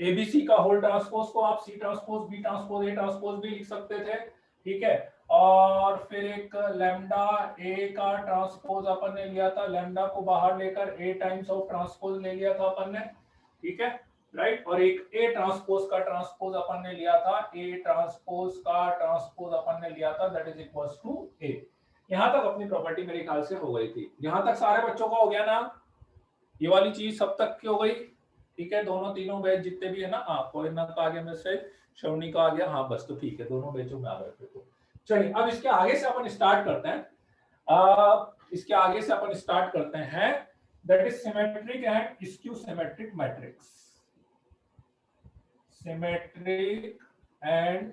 ABC का whole transpose को आप C transpose B transpose A transpose भी लिख सकते थे, ठीक है। और फिर एक लैम्डा ए का ट्रांसपोज अपन ने लिया था, लैम्डा को बाहर लेकर ए टाइम्स ऑफ ट्रांसपोज ले लिया था अपन ने, ठीक है, राइट। और एक ए ट्रांसपोज का ट्रांसपोज अपन ने लिया था, ए ट्रांसपोज का ट्रांसपोज अपन ने लिया था, दैट इज इक्वल्स टू ए। यहां तक अपनी प्रॉपर्टी मेरे ख्याल से हो गई थी। यहां तक सारे बच्चों का हो गया ना, ये वाली चीज सब तक की हो गई, ठीक है। दोनों तीनों बैच जितने भी है ना, फॉरेनर का आ गया मैसेज, श्रवणी का आ गया, हाँ बस तो ठीक है, दोनों बैचों में आ गए फिर तो। चलिए अब इसके आगे से अपन स्टार्ट करते हैं। इसके आगे से अपन स्टार्ट करते हैं, that is symmetric and skew symmetric matrix. Symmetric and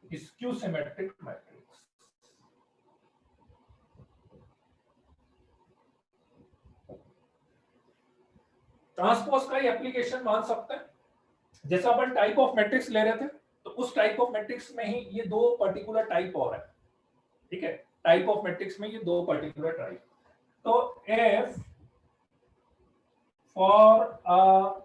skew symmetric matrix. Transpose का ही एप्लीकेशन मान सकते हैं। जैसा अपन टाइप ऑफ मैट्रिक्स ले रहे थे, तो उस टाइप ऑफ मैट्रिक्स में ही ये दो पर्टिकुलर टाइप और है, ठीक है। टाइप ऑफ मैट्रिक्स में ये दो पर्टिकुलर टाइप। तो if for a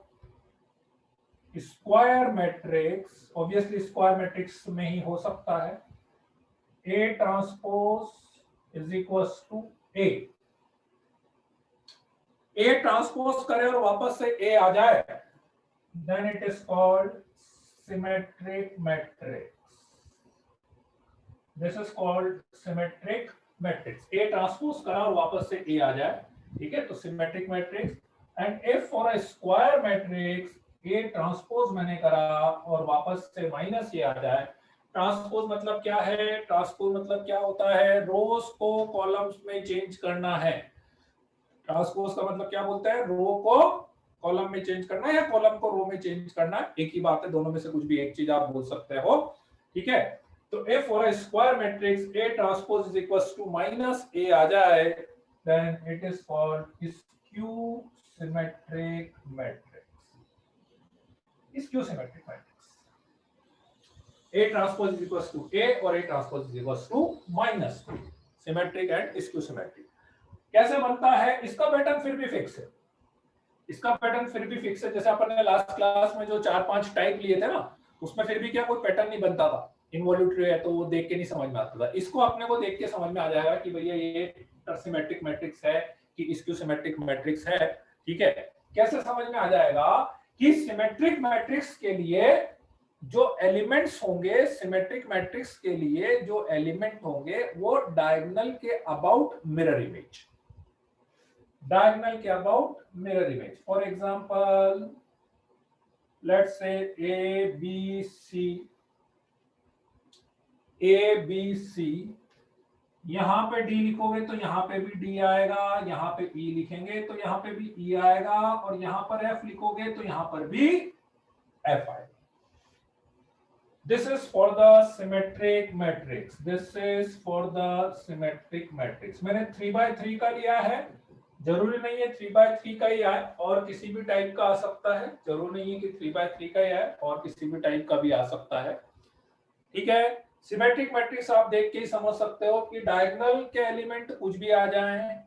square matrix, obviously square matrix में ही हो सकता है, A transpose is equals to A. A transpose करे और वापस से ए आ जाए, then it is called symmetric matrix. This is called symmetric matrix. A transpose करा और वापस से A आ जाए, ठीक है, तो symmetric matrix. And if for a square matrix A transpose मैंने करा और वापस से माइनस A आ जाए, ट्रांसपोज मतलब क्या है? ट्रांसपोज मतलब क्या होता है? रोज को कॉलम्स में चेंज करना है। ट्रांसपोज का मतलब क्या बोलते हैं? रो को कॉलम में चेंज करना है या कॉलम को रो में चेंज करना है, एक ही बात है, दोनों में से कुछ भी एक चीज आप बोल सकते हो, ठीक है। तो if for a square matrix A transpose is equals to minus A आ जाए, then it is called skew symmetric matrix. Skew symmetric matrix. A transpose is equals to A और A transpose is equals to minus A. Symmetric and skew symmetric. कैसे बनता है? इसका pattern फिर भी fix है। इसका पैटर्न फिर भी फिक्स है। जैसे अपन ने लास्ट क्लास में जो 4-5 टाइप लिए थे ना, उसमें फिर भी क्या कोई पैटर्न नहीं बनता था। इनवॉल्यूटरी है तो वो देख के नहीं समझ में आता था। इसको अपने को देख के समझ में आ जाएगा कि भैया ये सिमेट्रिक मैट्रिक्स है कि स्क्यू सिमेट्रिक मैट्रिक्स है, ठीक है। कैसे समझ में आ जाएगा कि सिमेट्रिक मैट्रिक्स के लिए जो एलिमेंट्स होंगे, सिमेट्रिक मैट्रिक्स के लिए जो एलिमेंट होंगे वो डायगोनल के अबाउट मिरर इमेज, diagonal के about mirror image. For example, let's say A B C, यहां पे D लिखोगे तो यहां पे भी D आएगा, यहां पे E लिखेंगे तो यहां पे भी E आएगा, और यहां पर F लिखोगे तो यहां पर भी F आएगा। This is for the symmetric matrix. This is for the symmetric matrix. मैंने 3x3 का लिया है, जरूरी नहीं है 3x3 का ही आए, और किसी भी टाइप का आ सकता है। जरूरी नहीं है कि 3x3 का ही आए, और किसी भी टाइप का भी आ सकता है, ठीक है। सिमेट्रिक मैट्रिक्स आप देख के ही समझ सकते हो कि डायगोनल के एलिमेंट कुछ भी आ जाएं,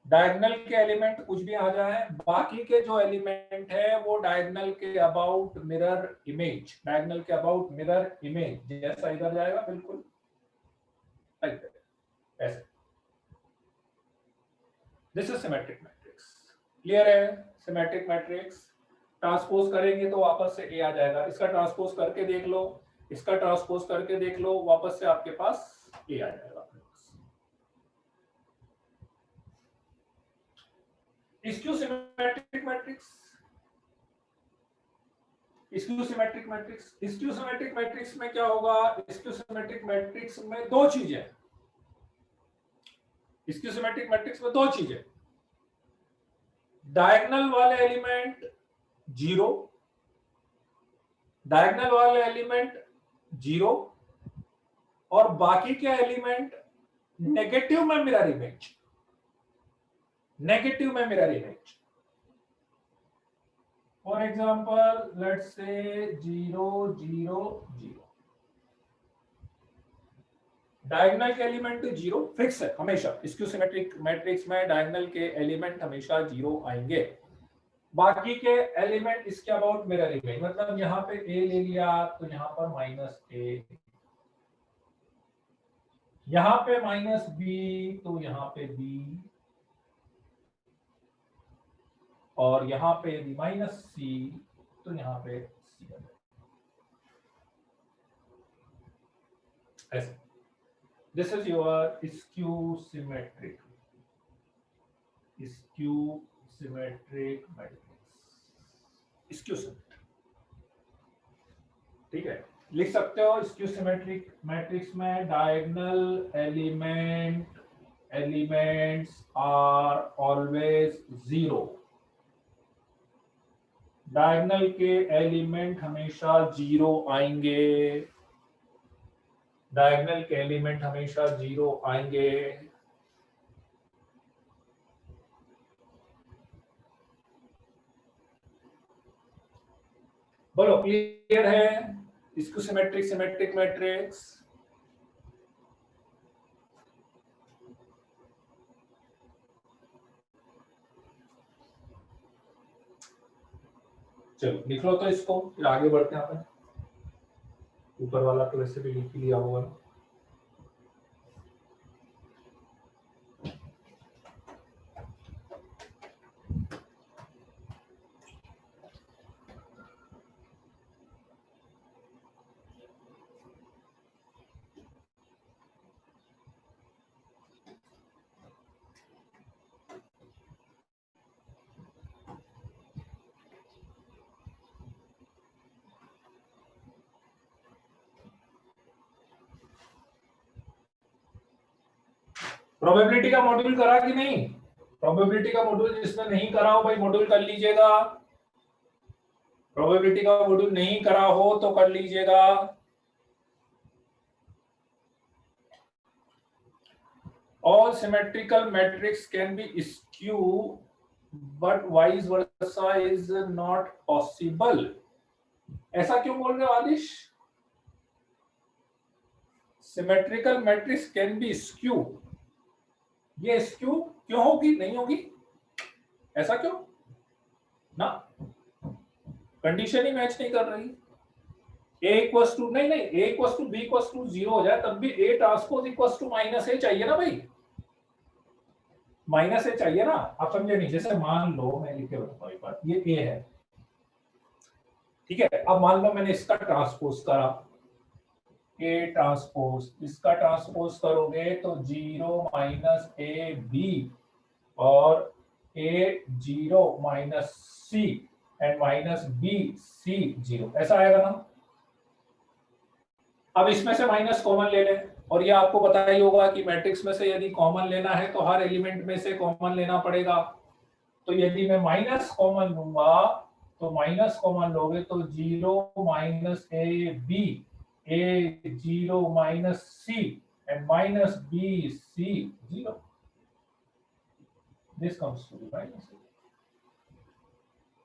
डायगोनल के एलिमेंट कुछ भी आ जाएं, बाकी के जो एलिमेंट है वो डायगोनल के अबाउट मिरर इमेज, डायगोनल के अबाउट मिरर इमेज जैसा इधर जाएगा, बिल्कुल ऐसे। This is symmetric matrix. Clear है? सिमेट्रिक मैट्रिक्स ट्रांसपोज करेंगे तो वापस से ए आ जाएगा। इसका ट्रांसपोज करके देख लो, इसका ट्रांसपोज करके देख लो, वापस से आपके पास ए आ जाएगा। Skew symmetric matrix, skew symmetric matrix, skew symmetric matrix में क्या होगा? स्क्यू सिमेट्रिक मैट्रिक्स में दो चीजें, स्क्यू सिमेट्रिक मैट्रिक्स में दो चीजें, डायगोनल वाले एलिमेंट 0, डायगोनल वाले एलिमेंट 0, और बाकी के एलिमेंट नेगेटिव में मिरर इमेज, नेगेटिव में mirror image. For example let's say 0 0 0, diagonal के एलिमेंट 0 फिक्स है हमेशा। स्क्यू सिमेट्रिक मैट्रिक्स में डायगोनल के एलिमेंट हमेशा 0 आएंगे, बाकी के एलिमेंट इसके अबाउट मिरर इमेज, मतलब यहाँ पे ए ले लिया तो यहाँ पर -a, यहाँ पे -b तो यहाँ पे b, और यहाँ पे यदि -c तो यहाँ पे c ऐसे। This is your skew symmetric matrix, skew symmetric, ठीक है। लिख सकते हो स्क्यू सिमेट्रिक मैट्रिक्स में diagonal elements are always 0, diagonal के एलिमेंट हमेशा 0 आएंगे, डायगोनल के एलिमेंट हमेशा 0 आएंगे। बोलो क्लियर है स्क्यू सिमेट्रिक सिमेट्रिक मैट्रिक्स? चलो लिख लो तो इसको, फिर आगे बढ़ते हैं अपन। ऊपर वाला तो वैसे भी लिख लिया होगा। प्रोबेबिलिटी का मॉड्यूल करा कि नहीं? प्रोबेबिलिटी का मॉड्यूल जिसने नहीं करा हो भाई मॉड्यूल कर लीजिएगा। प्रोबेबिलिटी का मॉड्यूल नहीं करा हो तो कर लीजिएगा। All symmetrical matrix can be skew, but vice versa is not possible. ऐसा क्यों बोल रहे हो आदिश? Symmetrical matrix can be skew. ये skew क्यों होगी? नहीं होगी, ऐसा क्यों? ना, कंडीशन ही मैच नहीं कर रही। a इक्वल्स टू नहीं, a equals to b equals to 0 हो जाए तब भी a transpose equals to -a चाहिए ना भाई, -a चाहिए ना। आप समझे नहीं? जैसे मान लो मैं लिख के बताता हूं एक बार, ये a है, ठीक है। अब मान लो मैंने इसका ट्रांसपोज करा, a ट्रांसपोज, इसका ट्रांसपोज करोगे तो 0 -a b और a 0 -c and -b c 0, ऐसा आएगा ना। अब इसमें से माइनस कॉमन ले लें, और ये आपको पता ही होगा कि मैट्रिक्स में से यदि कॉमन लेना है तो हर एलिमेंट में से कॉमन लेना पड़ेगा। तो यदि मैं माइनस कॉमन लूंगा तो माइनस कॉमन लोगे तो 0 -a b, a 0 -c and -b c 0, this comes to be -a।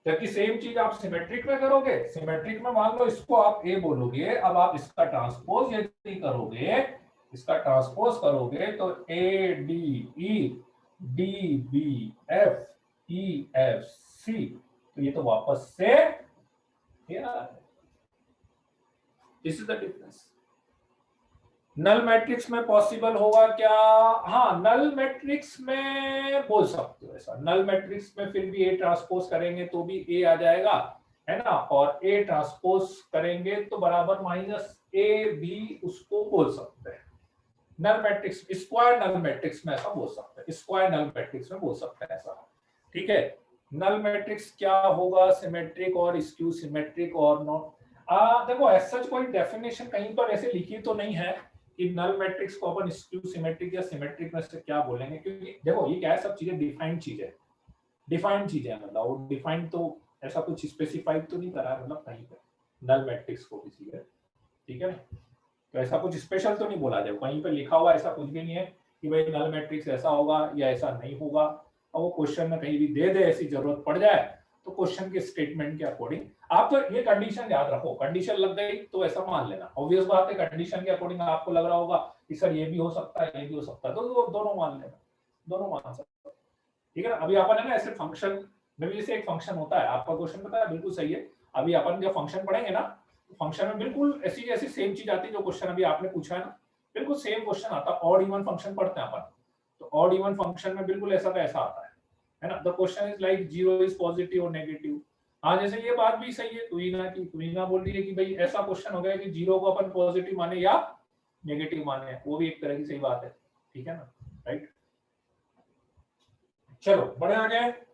जबकि सेम चीज आप सिमेट्रिक में करोगे, सिमेट्रिक में मान लो इसको आप a बोलोगे, अब आप इसका ट्रांसपोज यदि करोगे, इसका ट्रांसपोज करोगे तो a d e d b f e f c, तो ये तो वापस से this is the difference. Null matrix में पॉसिबल होगा क्या? हाँ, नल मैट्रिक्स में बोल सकते हो ऐसा। नल मैट्रिक्स में फिर भी ए ट्रांसपोज करेंगे तो भी ए आ जाएगा, है ना, और ए ट्रांसपोज करेंगे तो बराबर -a भी उसको बोल सकते हैं। Null matrix, square null matrix में ऐसा बोल सकते हैं, स्क्वायर नल मैट्रिक्स में बोल सकते हैं ऐसा, ठीक है। नल मैट्रिक्स क्या होगा? सिमेट्रिक और स्क्यू सिमेट्रिक और नॉट। देखो ऐसा कोई डेफिनेशन कहीं पर ऐसे लिखी तो नहीं है कि नल मैट्रिक्स को अपन स्क्यू सिमेट्रिक या सिमेट्रिक में से क्या बोलेंगे, क्योंकि देखो ये क्या है, सब चीजें डिफाइंड चीजें, डिफाइंड चीजें हैं, मतलब वो डिफाइंड तो ऐसा कुछ स्पेसिफाइड तो नहीं करा है मतलब कहीं पे नल मैट्रिक्स को किसी है, ठीक है ना। तो ऐसा कुछ स्पेशल तो नहीं बोला जाए, कहीं पे लिखा हुआ ऐसा कुछ भी नहीं है कि भाई नल मैट्रिक्स ऐसा होगा या ऐसा नहीं होगा। और वो क्वेश्चन में कहीं भी दे दे, ऐसी जरूरत पड़ जाए तो क्वेश्चन के स्टेटमेंट के अकॉर्डिंग आप तो ये कंडीशन याद रखो, कंडीशन लग गई तो ऐसा मान लेना। ऑब्वियस बात है, कंडीशन के अकॉर्डिंग आपको लग रहा होगा कि सर ये भी हो सकता है, ये भी हो सकता है, तो दोनों मान लेना, दोनों मान सकते, ठीक है ना। अभी अपन है ना ऐसे फंक्शन में भी जैसे एक फंक्शन होता है, आपका क्वेश्चन पता है बिल्कुल सही है। अभी अपन जब फंक्शन पढ़ेंगे ना, फंक्शन में बिल्कुल ऐसी जैसी सेम चीज आती है जो क्वेश्चन अभी आपने पूछा है ना, बिल्कुल सेम क्वेश्चन आता है। ऑड इवन फंक्शन पढ़ते हैं अपन, तो ऑड इवन फंक्शन में बिल्कुल ऐसा का ऐसा आता है ना। The question is like zero is positive और नेगेटिव। हाँ, जैसे ये बात भी सही है तुहिना की, तुहिना बोल रही है कि भाई ऐसा क्वेश्चन हो गया कि जीरो को अपन पॉजिटिव माने या नेगेटिव माने, वो भी एक तरह की सही बात है, ठीक है ना, राइट। चलो बढ़े आगे।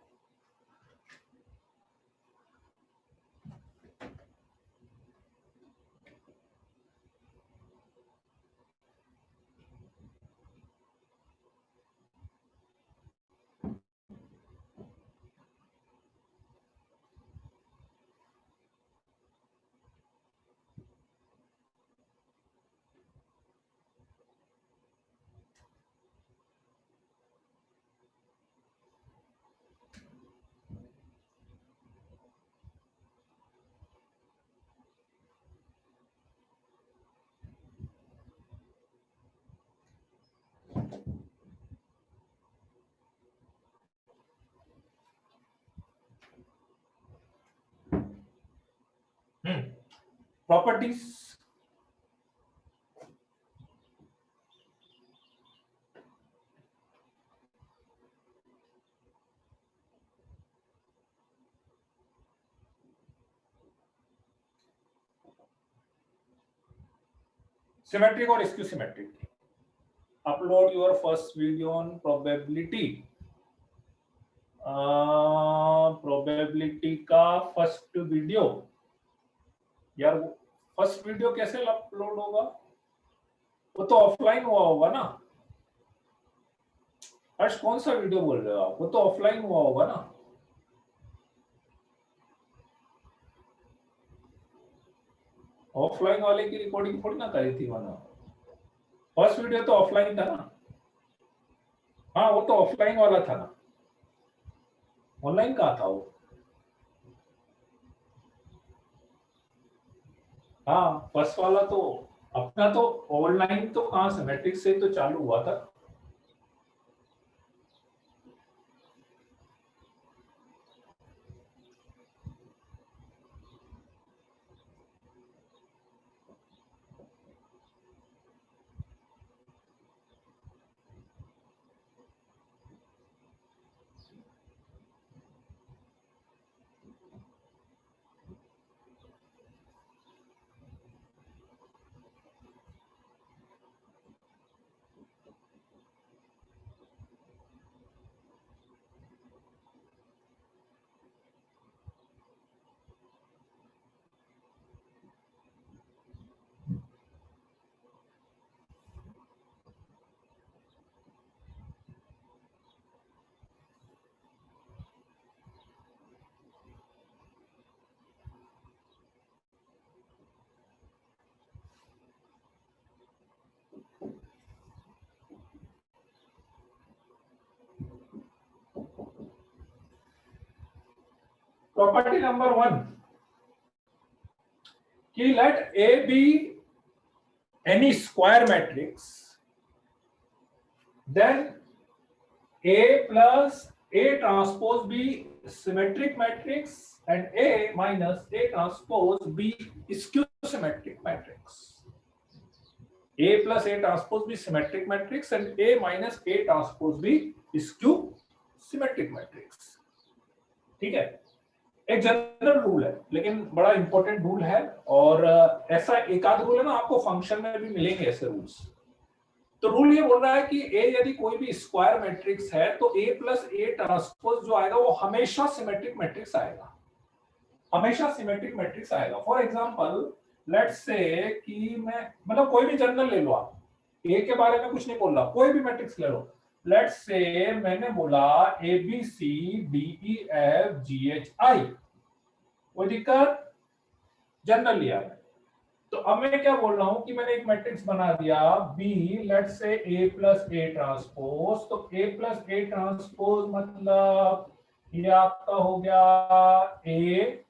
प्रॉपर्टीज, सिमेट्रिक और skew symmetric. Upload your first video on probability. Probability का फर्स्ट वीडियो, यार फर्स्ट वीडियो कैसे अपलोड होगा? वो तो ऑफलाइन हुआ होगा ना। हर्ष कौन सा वीडियो बोल रहे हो आप? वो तो ऑफलाइन हुआ होगा ना। ऑफलाइन वाले की रिकॉर्डिंग थोड़ी ना करी थी मैंने। फर्स्ट वीडियो तो ऑफलाइन था ना। हाँ, वो तो ऑफलाइन वाला था ना, ऑनलाइन कहाँ था वो? हाँ, फर्स्ट वाला तो अपना तो ऑनलाइन तो कहाँ से, मैट्रिक्स से तो चालू हुआ था। प्रॉपर्टी नंबर 1 कि let A be any square matrix, then A plus A transpose be symmetric matrix and A minus A transpose be skew symmetric matrix. A plus A transpose be symmetric matrix and A minus A transpose be skew symmetric matrix. ठीक है, एक general rule है लेकिन बड़ा important rule है, और ऐसा एक आध रूल है ना, आपको फंक्शन में भी मिलेंगे ऐसे रूल्स। तो रूल ये बोल रहा है कि ए यदि कोई भी स्क्वायर मैट्रिक्स है तो ए प्लस ए ट्रांसपोज जो आएगा वो हमेशा सिमेट्रिक मैट्रिक्स आएगा, हमेशा सिमेट्रिक मैट्रिक्स आएगा। फॉर एग्जांपल लेट्स से कि मैं मतलब कोई भी जनरल ले लो आप, ए के बारे में कुछ नहीं बोल रहा, कोई भी मैट्रिक्स ले लो। लेट्स से मैंने बोला A B C D E F G H I, कोई दिक्कत? जनरल लिया है। तो अब मैं क्या बोल रहा हूं कि मैंने एक मैट्रिक्स बना दिया B, let's say A plus A transpose. तो ए प्लस ए ट्रांसपोज मतलब ये आपका हो गया ए,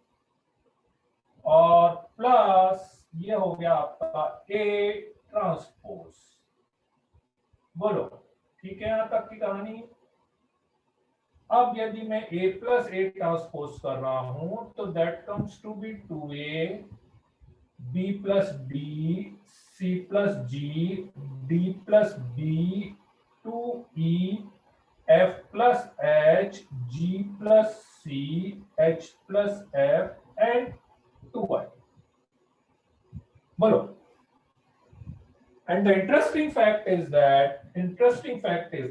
और प्लस ये हो गया आपका ए ट्रांसपोज। बोलो ठीक है यहां तक की कहानी? अब यदि मैं a प्लस ए ट्रांसपोज कर रहा हूं तो that comes to be 2a b plus d c plus g d plus b 2e f plus h g plus c h plus f and 2y. बोलो. And the interesting fact is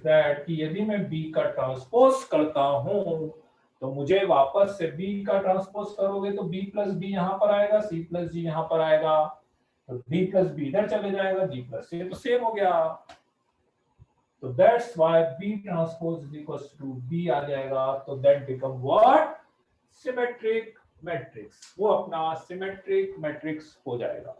that कि यदि मैं B का transpose करता हूं तो मुझे वापस से B का ट्रांसपोज करोगे तो B प्लस बी यहां पर आएगा, C प्लस जी यहां पर आएगा, तो B प्लस बी इधर चले जाएगा, G प्लस C तो सेम हो गया. तो that's why B transpose is equals to B आ जाएगा. तो that become what? Symmetric matrix. वो अपना सिमेट्रिक मैट्रिक्स हो जाएगा.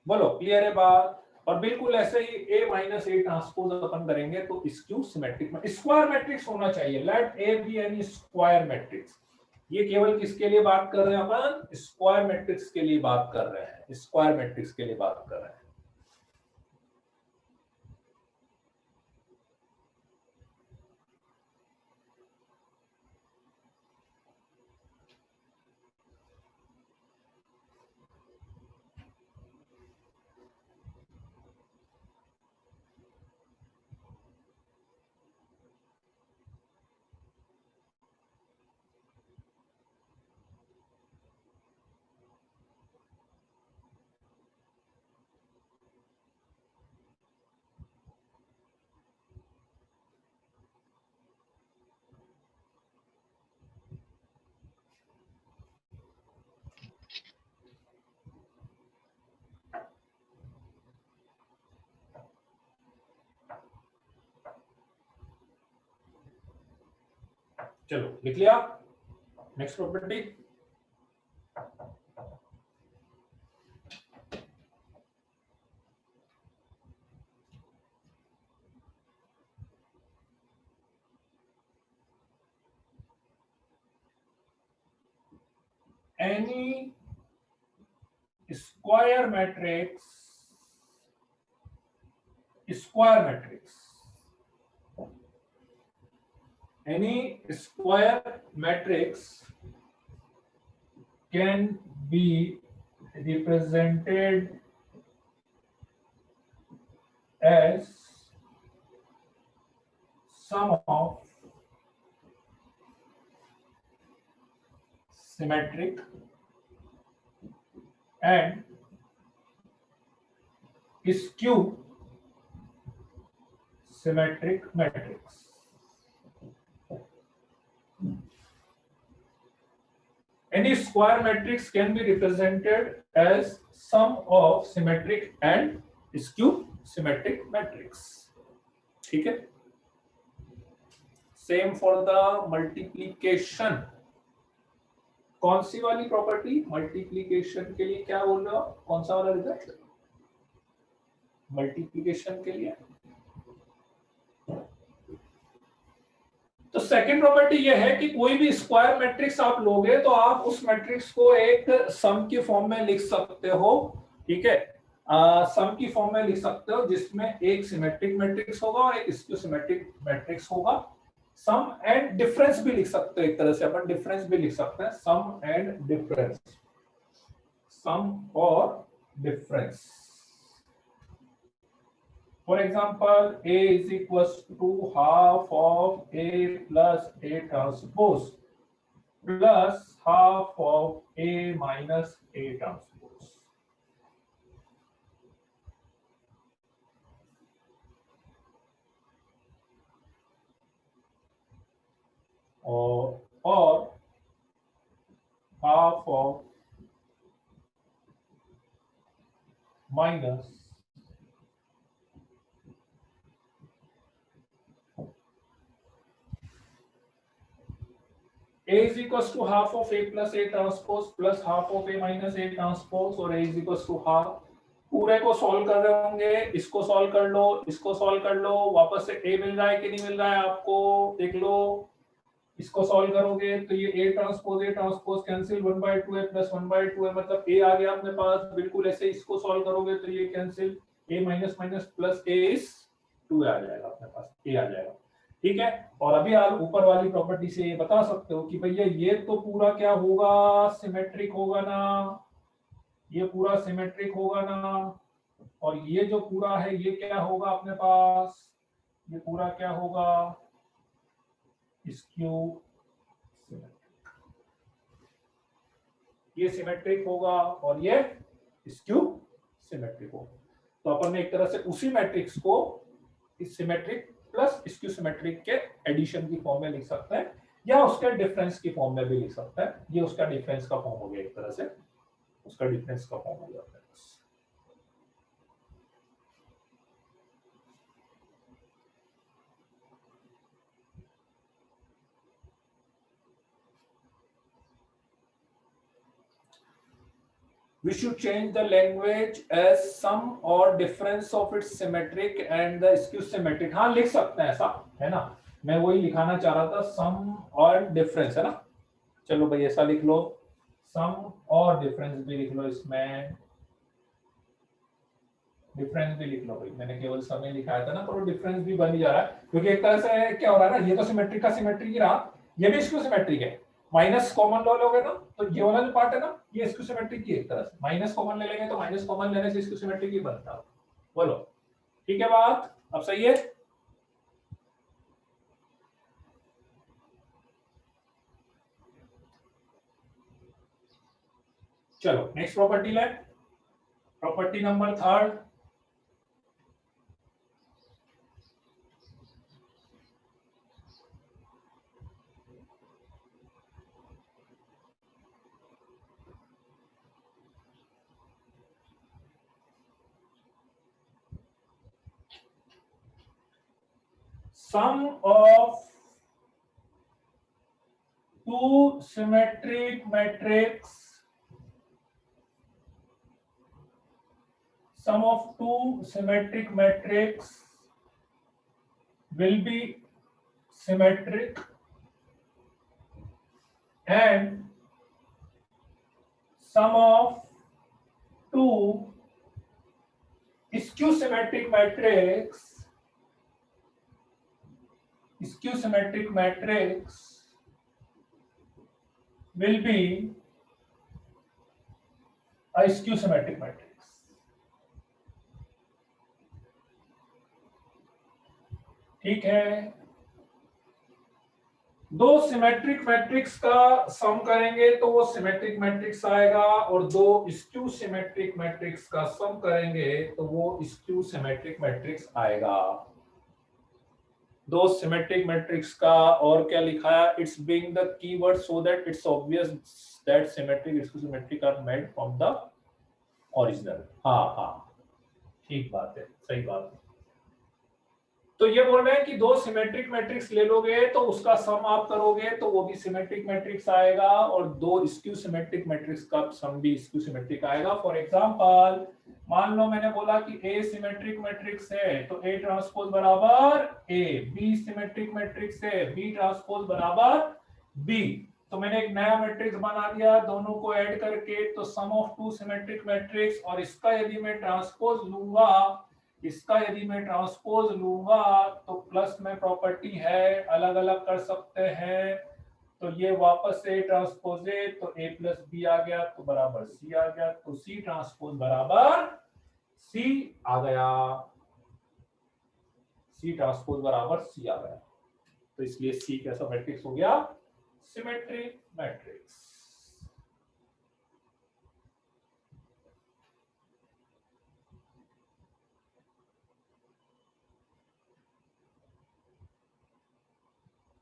बोलो क्लियर है बात. और बिल्कुल ऐसे ही A माइनस ए ट्रांसपोज अपन करेंगे तो स्क्यू सिमेट्रिक में स्क्वायर मैट्रिक्स होना चाहिए. Let A be any square matrix. ये केवल किसके लिए बात कर रहे हैं अपन? स्क्वायर मैट्रिक्स के लिए बात कर रहे हैं. स्क्वायर मैट्रिक्स के लिए बात कर रहे हैं. चलो लिख लिया. Next property. any square matrix any square matrix can be represented as sum of symmetric and skew symmetric matrix. Any square matrix can be represented as sum of symmetric and skew symmetric matrix. ठीक है. Same for the multiplication. कौन सी वाली property? Multiplication के लिए क्या बोल रहे हो? कौन सा वाला रिजल्ट? मल्टीप्लीकेशन के लिए तो सेकंड प्रॉपर्टी ये है कि कोई भी स्क्वायर मैट्रिक्स आप लोगे तो आप उस मैट्रिक्स को एक सम की फॉर्म में लिख सकते हो. ठीक है. सम की फॉर्म में लिख सकते हो जिसमें एक सिमेट्रिक मैट्रिक्स होगा और एक स्क्यू सिमेट्रिक मैट्रिक्स होगा. सम एंड डिफरेंस भी लिख सकते हो. एक तरह से अपन डिफरेंस भी लिख सकते हैं. सम एंड डिफरेंस. सम और difference. For example, A is equals to half of A plus A transpose plus half of A minus A transpose. Or half of minus A is equals to half of A plus A transpose plus half of A minus A transpose और A is equals to half. पूरे को solve कर रहे होंगे. इसको solve कर लो, इसको solve कर लो. वापस से A मिल रहा है कि नहीं मिल रहा है आपको देख लो. इसको सॉल्व करोगे तो ये A transpose cancel 1/2 A plus 1/2 है मतलब A आ गया अपने पास. बिल्कुल ऐसे इसको सॉल्व करोगे तो ये cancel A minus minus plus A is 2 आ जाएगा अपने पास. A आ जाएगा. ठीक है। और अभी आप ऊपर वाली प्रॉपर्टी से ये बता सकते हो कि भैया ये तो पूरा क्या होगा, सिमेट्रिक होगा ना, ये पूरा सिमेट्रिक होगा ना, और ये जो पूरा है ये क्या होगा अपने पास, ये पूरा क्या होगा, स्क्यू सिमेट्रिक, ये सिमेट्रिक होगा और ये स्क्यू सिमेट्रिक होगा। तो अपन ने एक तरह से उसी मैट्रिक्स को इस सिमेट्रिक प्लस स्क्यू सिमेट्रिक के एडिशन की फॉर्म में लिख सकते हैं, या उसके डिफरेंस की फॉर्म में भी लिख सकते हैं। ये उसका डिफरेंस का फॉर्म हो गया, एक तरह से उसका डिफरेंस का फॉर्म हो जाता है। We should change the language as sum or difference of its symmetric and the skew symmetric। हाँ लिख सकते हैं ऐसा, है ना, मैं वही लिखाना चाह रहा था, सम और डिफरेंस, है ना। चलो भाई ऐसा लिख लो, सम और डिफरेंस भी लिख लो, इसमें डिफरेंस भी लिख लो भाई, मैंने केवल सम ही लिखाया था ना, तो डिफरेंस भी बन ही जा रहा है, क्योंकि एक तरह से क्या हो रहा है ना, ये तो सिमेट्रिक का सिमेट्रिक ही रहा, ये भी स्क्यू सिमेट्रिक है। माइनस कॉमन लो लोगे ना, तो ये वाला जो पार्ट है ना, ये स्क्यू सिमेट्रिक की एक तरह से, माइनस कॉमन ले लेंगे तो माइनस कॉमन लेने से स्क्यू सिमेट्रिक ही बनता है। बोलो ठीक है बात, अब सही है। चलो नेक्स्ट प्रॉपर्टी ले, property number third, sum of two symmetric matrix, sum of two symmetric matrix will be symmetric and sum of two skew symmetric matrix will be a skew symmetric matrix। ठीक है, दो symmetric matrix का सम करेंगे तो वो symmetric matrix आएगा, और दो स्क्यू सिमेट्रिक मैट्रिक्स का सम करेंगे तो वो स्क्यू सिमेट्रिक मैट्रिक्स आएगा। दो सिमेट्रिक मैट्रिक्स का और क्या लिखा है, it's being the keyword so that it's obvious that symmetric skew symmetric are made from the original. हाँ हाँ ठीक बात है, सही बात है। तो ये बोल रहे हैं कि दो सिमेट्रिक मैट्रिक्स ले लोगे तो उसका सम आप करोगे तो वो भी सिमेट्रिक मैट्रिक्स आएगा, और दो स्क्यू सिमेट्रिक मैट्रिक्स का सम भी स्क्यू सिमेट्रिक आएगा। फॉर एग्जांपल मान लो मैंने बोला कि ए सिमेट्रिक मैट्रिक्स है तो ए ट्रांसपोज बराबर ए, बी सिमेट्रिक मैट्रिक्स है बी ट्रांसपोज बराबर बी। तो मैंने एक नया मैट्रिक्स बना दिया दोनों को ऐड करके, तो सम ऑफ टू सिमेट्रिक मैट्रिक्स, और इसका यदि मैं ट्रांसपोज लूंगा, इसका यदि मैं ट्रांसपोज लूंगा तो प्लस में प्रॉपर्टी है अलग अलग कर सकते हैं, तो ये वापस से ट्रांसपोज है तो a प्लस बी आ गया तो बराबर c आ गया, तो c ट्रांसपोज बराबर c आ गया, c ट्रांसपोज बराबर c आ गया। तो इसलिए c कैसा मैट्रिक्स हो गया, सिमेट्रिक मैट्रिक्स।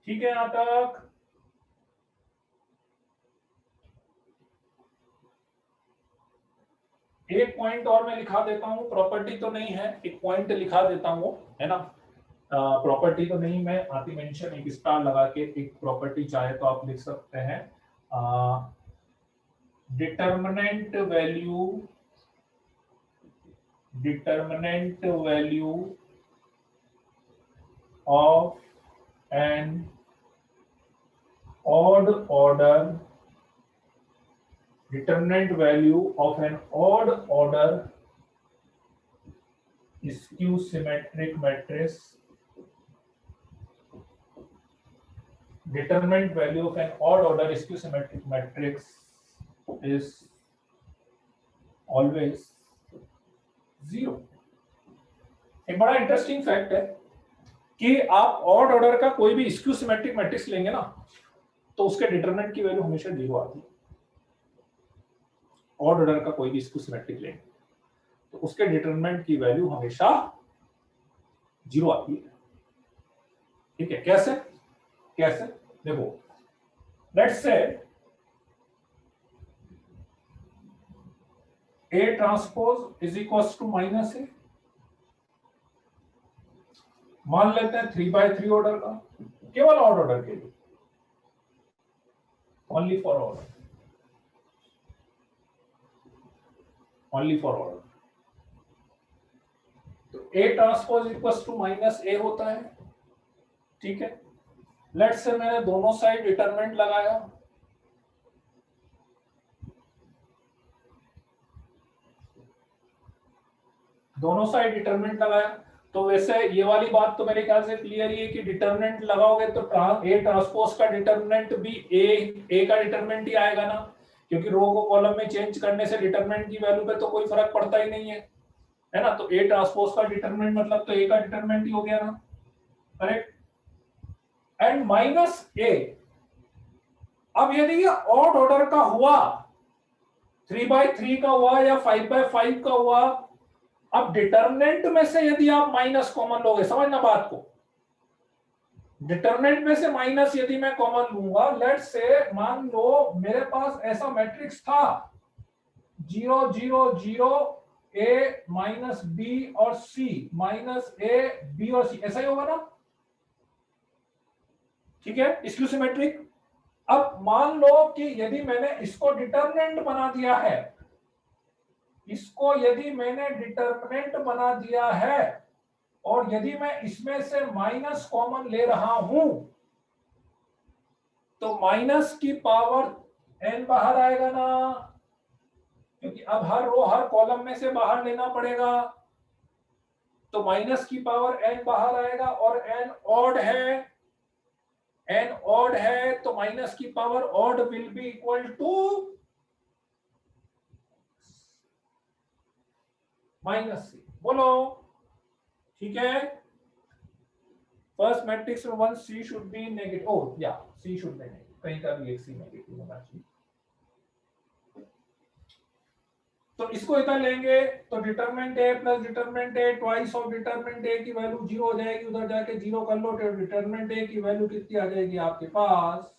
ठीक है यहां तक। एक पॉइंट और मैं लिखा देता हूं, प्रॉपर्टी तो नहीं है, एक पॉइंट लिखा देता हूं, है ना, प्रॉपर्टी तो नहीं, मैं आती मेंशन एक स्टार लगा के एक प्रॉपर्टी चाहे तो आप लिख सकते हैं, determinant value of an odd order, determinant value of an odd order skew symmetric matrix determinant value of an odd order skew symmetric matrix is always 0। एक बड़ा इंटरेस्टिंग फैक्ट है कि आप ऑड ऑर्डर का कोई भी स्क्यू सिमेट्रिक मैट्रिक्स लेंगे ना तो उसके डिटरमिनेंट की वैल्यू हमेशा 0 आती है। ऑड ऑर्डर का कोई भी स्क्यू सिमेट्रिक लेंगे तो उसके डिटरमिनेंट की वैल्यू हमेशा 0 आती है। ठीक है, कैसे कैसे देखो, let's say A transpose is equals to minus A, मान लेते हैं 3/3 ऑर्डर का, केवल ऑड ऑर्डर के लिए, only for order, only for order. तो A transpose equals to minus A होता है। ठीक है, लेट्स से मैंने दोनों साइड डिटरमिनेंट लगाया, दोनों साइड डिटरमिनेंट लगाया तो वैसे ये वाली बात तो मेरे ख्याल से क्लियर ही है कि डिटरमिनेंट लगाओगे तो ए ट्रांसपोज का डिटरमिनेंट भी ए का डिटरमिनेंट ही आएगा ना, क्योंकि रो को कॉलम में चेंज करने से डिटरमिनेंट की वैल्यू पे तो कोई फर्क पड़ता ही नहीं है ना। तो ए ट्रांसपोज का डिटरमिनेंट मतलब तो ए का डिटरमिनेंट ही हो गया ना, करेक्ट। एंड माइनस ए, अब यदि ये ऑड ऑर्डर का हुआ, 3/3 का हुआ या 5/5 का हुआ, अब डिटरमिनेंट में से यदि आप माइनस कॉमन लोगे, समझना बात को, डिटरमिनेंट में से माइनस यदि मैं कॉमन लूंगा, लेट्स से मान लो मेरे पास ऐसा मैट्रिक्स था 0 0 0 ए माइनस बी और सी माइनस ए बी और सी, ऐसा ही होगा ना। ठीक है, स्क्यू सिमेट्रिक। अब मान लो कि यदि मैंने इसको डिटरमिनेंट बना दिया है, इसको यदि मैंने डिटरमिनेंट बना दिया है और यदि मैं इसमें से माइनस कॉमन ले रहा हूं तो माइनस की पावर एन बाहर आएगा ना, क्योंकि अब हर रो हर कॉलम में से बाहर लेना पड़ेगा, तो माइनस की पावर एन बाहर आएगा और एन ऑड है, एन ऑड है तो माइनस की power odd will be equal to minus C. बोलो, ठीक है। फर्स्ट मैट्रिक्स में 1 C should be negative, oh या सी शुड बी नेगेटिव, कहीं का भी एक सी नेगेटिव होना चाहिए। तो इसको इधर लेंगे तो determinant A plus determinant A twice of determinant A की वैल्यू 0 हो जाएगी, उधर जाके 0 कर लो तो डिटरमिनेंट ए की वैल्यू कितनी आ जाएगी आपके पास,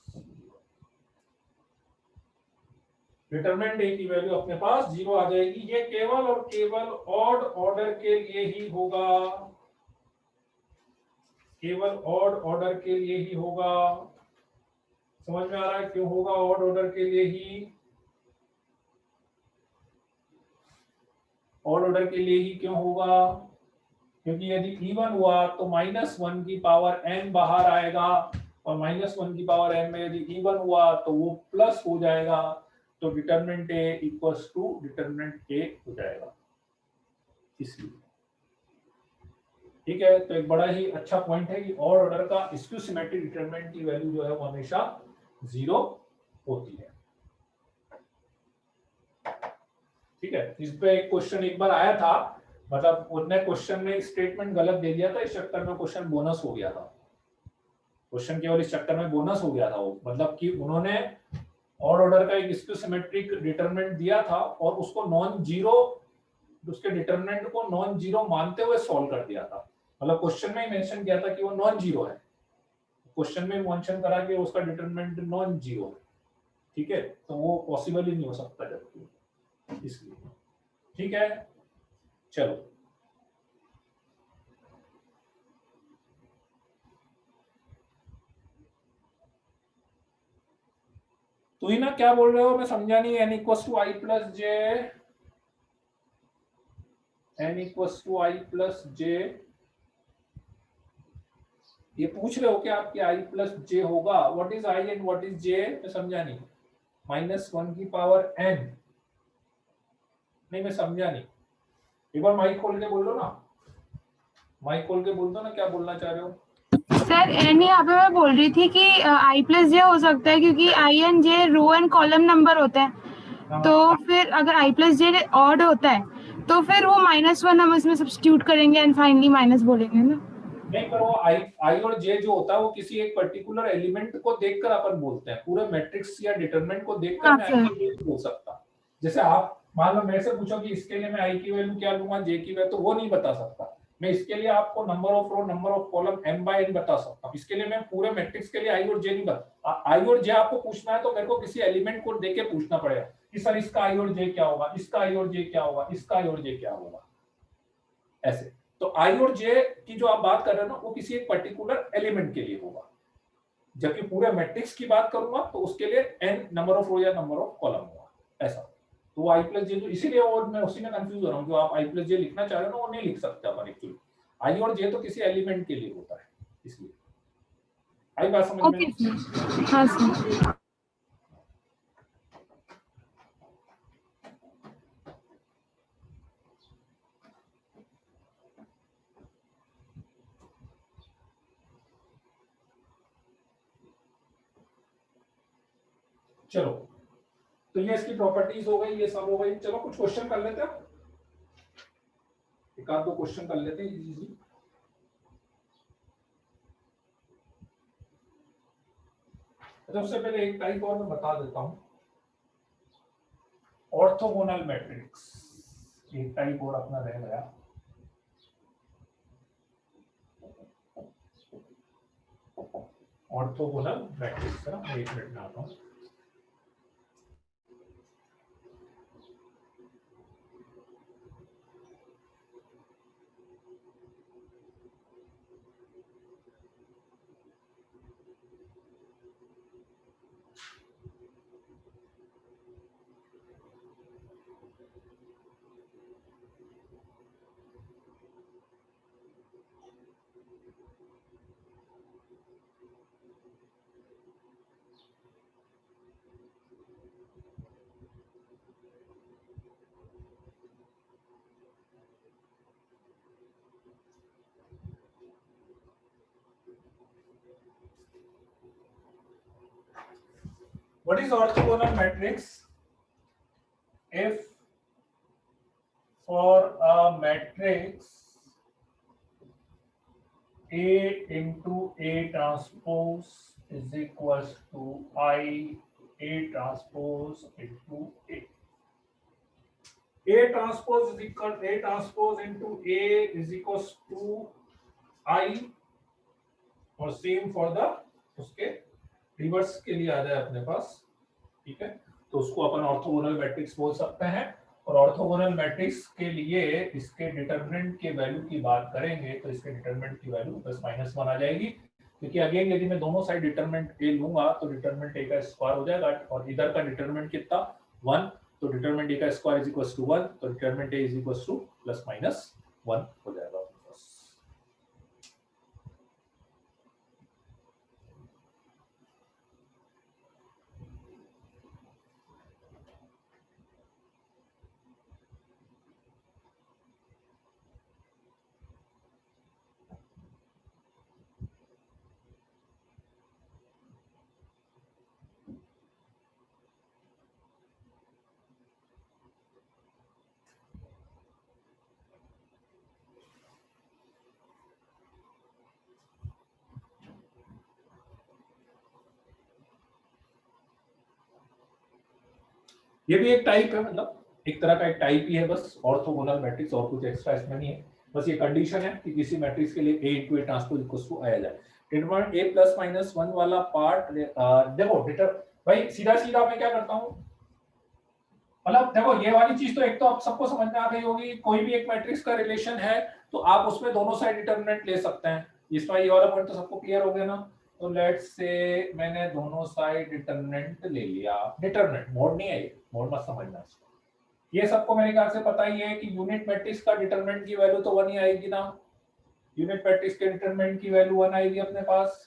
डिटरमिनेंट ए की वैल्यू अपने पास 0 आ जाएगी। ये केवल और केवल ऑड ऑर्डर के लिए ही होगा, केवल ऑड ऑर्डर के लिए ही होगा। समझ में आ रहा है क्यों होगा ऑड ऑर्डर के लिए ही, ऑड ऑर्डर के लिए ही क्यों होगा, क्योंकि यदि इवन हुआ तो -1 की पावर n बाहर आएगा और -1 की पावर n में यदि इवन हुआ तो वो प्लस हो जाएगा, तो determinant a equals to determinant a हो जाएगा, इसलिए। ठीक है, तो एक बड़ा ही अच्छा पॉइंट है कि ऑड ऑर्डर का स्क्यू सिमेट्रिक डिटरमिनेंट की वैल्यू जो है वो हमेशा 0 होती है। ठीक है, इस पे एक क्वेश्चन एक बार आया था, मतलब उन्होंने क्वेश्चन में स्टेटमेंट गलत दे दिया था, इस चक्कर में क्वेश्चन बोनस हो गया था, क्वेश्चन केवल इस चक्कर में बोनस हो गया था वो, मतलब कि उन्होंने ऑड ऑर्डर का एक स्क्यू सिमेट्रिक डिटरमिनेंट दिया था और उसको नॉन जीरो, उसके डिटरमिनेंट को नॉन जीरो मानते हुए सॉल्व कर दिया था, मतलब क्वेश्चन में ही मेंशन किया था कि वो नॉन जीरो है, क्वेश्चन में मेंशन करा कि उसका डिटरमिनेंट नॉन जीरो है। ठीक है, तो वो पॉसिबल ही नहीं हो सकता जबकि, इसलिए। ठीक है, चलो तो ही ना क्या बोल रहे हो, मैं समझा नहीं। n equals to I plus J, n equals to I plus J, ये पूछ रहे हो क्या आपके i प्लस जे होगा, what is i and what is j, मैं समझा नहीं। -1 की पावर n, नहीं मैं समझा नहीं, एक बार माइक खोल के बोल लो ना, माइक खोल के बोल दो ना क्या बोलना चाह रहे हो। सर एन यहाँ पे मैं बोल रही थी कि आई प्लस जे हो सकता है क्योंकि I and J row and column number होते हैं, तो फिर अगर आई प्लस जे ऑड होता है तो फिर वो -1 हम इसमें सब्स्टिट्यूट करेंगे एंड फाइनली माइनस बोलेंगे ना। नहीं, पर वो आई और जे जो होता है वो किसी एक पर्टिकुलर एलिमेंट को देखकर अपन बोलते हैं, पूरे मैट्रिक्स या डिटरमिनेंट को देखकर हाँ मैं आई सर। और जे नहीं बोल सकता। जैसे आप मान लो मेरे से पूछो कि इसके लिए मैं आई की वैल्यू क्या लूंगा, जे की वैल्यू, तो वो नहीं बता सकता। मैं इसके लिए आपको number of row, number of column m/n बता सकता हूँ। इसके लिए मैं पूरे मैट्रिक्स के लिए आई और जे नहीं बता। आई और जे आपको पूछना है तो मेरे को किसी एलिमेंट को देख के पूछना पड़ेगा कि सर इसका आई और जे क्या होगा, इसका आई और जे क्या होगा, इसका आई और जे क्या होगा, ऐसे। तो आई और जे की जो आप बात कर रहे हो ना, वो किसी एक पर्टिकुलर एलिमेंट के लिए होगा, जबकि पूरे मैट्रिक्स की बात करूंगा तो उसके लिए n नंबर ऑफ रो या नंबर ऑफ कॉलम होगा, ऐसा। तो वो आई प्लस जे, तो इसीलिए और मैं उसी में कंफ्यूज हो रहा हूँ। जो आप आई प्लस जे लिखना चाह रहे हो ना, वो नहीं लिख सकते अपन एक्चुअली। आई और जे तो किसी एलिमेंट के लिए होता है, इसलिए। आई बात समझ में? Okay sir. हाँ सर। चलो, तो ये इसकी प्रॉपर्टीज हो गई, ये सब हो गई। चलो कुछ क्वेश्चन कर लेते हैं, एक आध दो क्वेश्चन कर लेते हैं इजी। सबसे पहले एक टाइप और मैं बता देता हूं, ऑर्थोगोनल मैट्रिक्स। एक टाइप और अपना रह गया। ऑर्थोगोनल मैट्रिक्स है ना, एक मिनट में आता हूं। What is orthogonal matrix? If for a matrix A into A transpose is equals to A transpose into A. A transpose is equal A transpose into A is equals to I, और same for the उसके reverse के लिए आ जाए अपने पास, ठीक है। तो उसको अपन ऑर्थोगोनल मैट्रिक्स बोल सकते हैं। और ऑर्थोगोनल मैट्रिक्स के लिए इसके डिटरमिनेंट के वैल्यू की बात करेंगे तो इसके डिटरमिनेंट की वैल्यू +-1 आ जाएगी, क्योंकि अगेन यदि मैं दोनों साइड डिटरमिनेंट ए लूंगा तो डिटरमिनेंट ए का स्क्वायर हो जाएगा, और इधर का डिटरमिनेंट कितना 1, तो डिटरमिनेंट ए का स्क्वायर इज इक्वल्स टू 1, तो determinant A is equals to +-1 हो जाएगा। ये भी एक टाइप है, मतलब एक तरह का एक टाइप ही है बस, ऑर्थोगोनल मैट्रिक्स, और कुछ एक्स्ट्रा इसमें नहीं है। बस ये कंडीशन है कि किसी मैट्रिक्स के लिए A into A transpose equals to आया जाए। डिटरमिनेंट A +-1 वाला पार्ट देखो, भाई सीधा सीधा मैं क्या करता हूं, मतलब देखो ये वाली चीज तो एक तो आप सबको समझ में आ गई होगी, कोई भी एक मैट्रिक्स का रिलेशन है तो आप उसमें दोनों साइड डिटरमिनेंट ले सकते हैं। इसमें ये वाला पॉइंट तो सबको क्लियर हो गया ना। तो लेट्स से मैंने दोनों साइड डिटरमिनेंट ले लिया, डिटरमिनेंट मोड नहीं है, ये मोड मत समझना इसको। ये सबको मेरे ख्याल से पता ही है कि यूनिट मैट्रिक्स का डिटरमिनेंट की वैल्यू तो 1 ही आएगी ना, यूनिट मैट्रिक्स के डिटरमिनेंट की वैल्यू 1 आएगी अपने पास,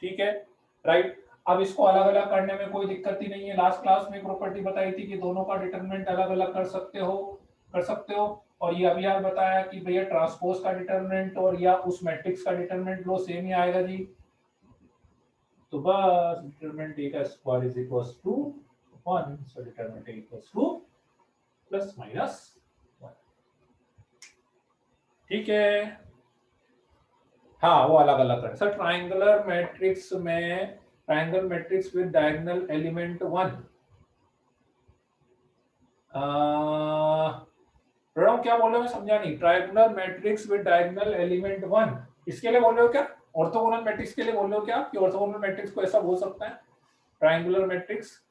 ठीक है, राइट। अब इसको अलग अलग करने में कोई दिक्कत ही नहीं है। लास्ट क्लास में प्रॉपर्टी बताई थी कि दोनों का डिटरमिनेंट अलग अलग कर सकते हो, और ये अभी यार बताया कि भैया ट्रांसपोज का डिटरमिनेंट और या उस मैट्रिक्स का डिटरमिनेंट लो सेम ही आएगा जी। तो बस डिटरमिनेंट ए का square is equals to 1, so determinant A equals to plus minus 1। ठीक है, हाँ वो अलग अलग है सर। ट्राइंगुलर मैट्रिक्स में, triangle matrix with diagonal element 1, Pranav क्या बोल रहे हो, मैं समझा नहीं। Triangular matrix with diagonal element 1, इसके लिए बोल रहे हो क्या? ऑर्थोगोनल मैट्रिक्स के लिए बोल रहे हो क्या कि ऑर्थोगोनल मैट्रिक्स को ऐसा बोल सकता है ट्रायंगुलर मैट्रिक्स?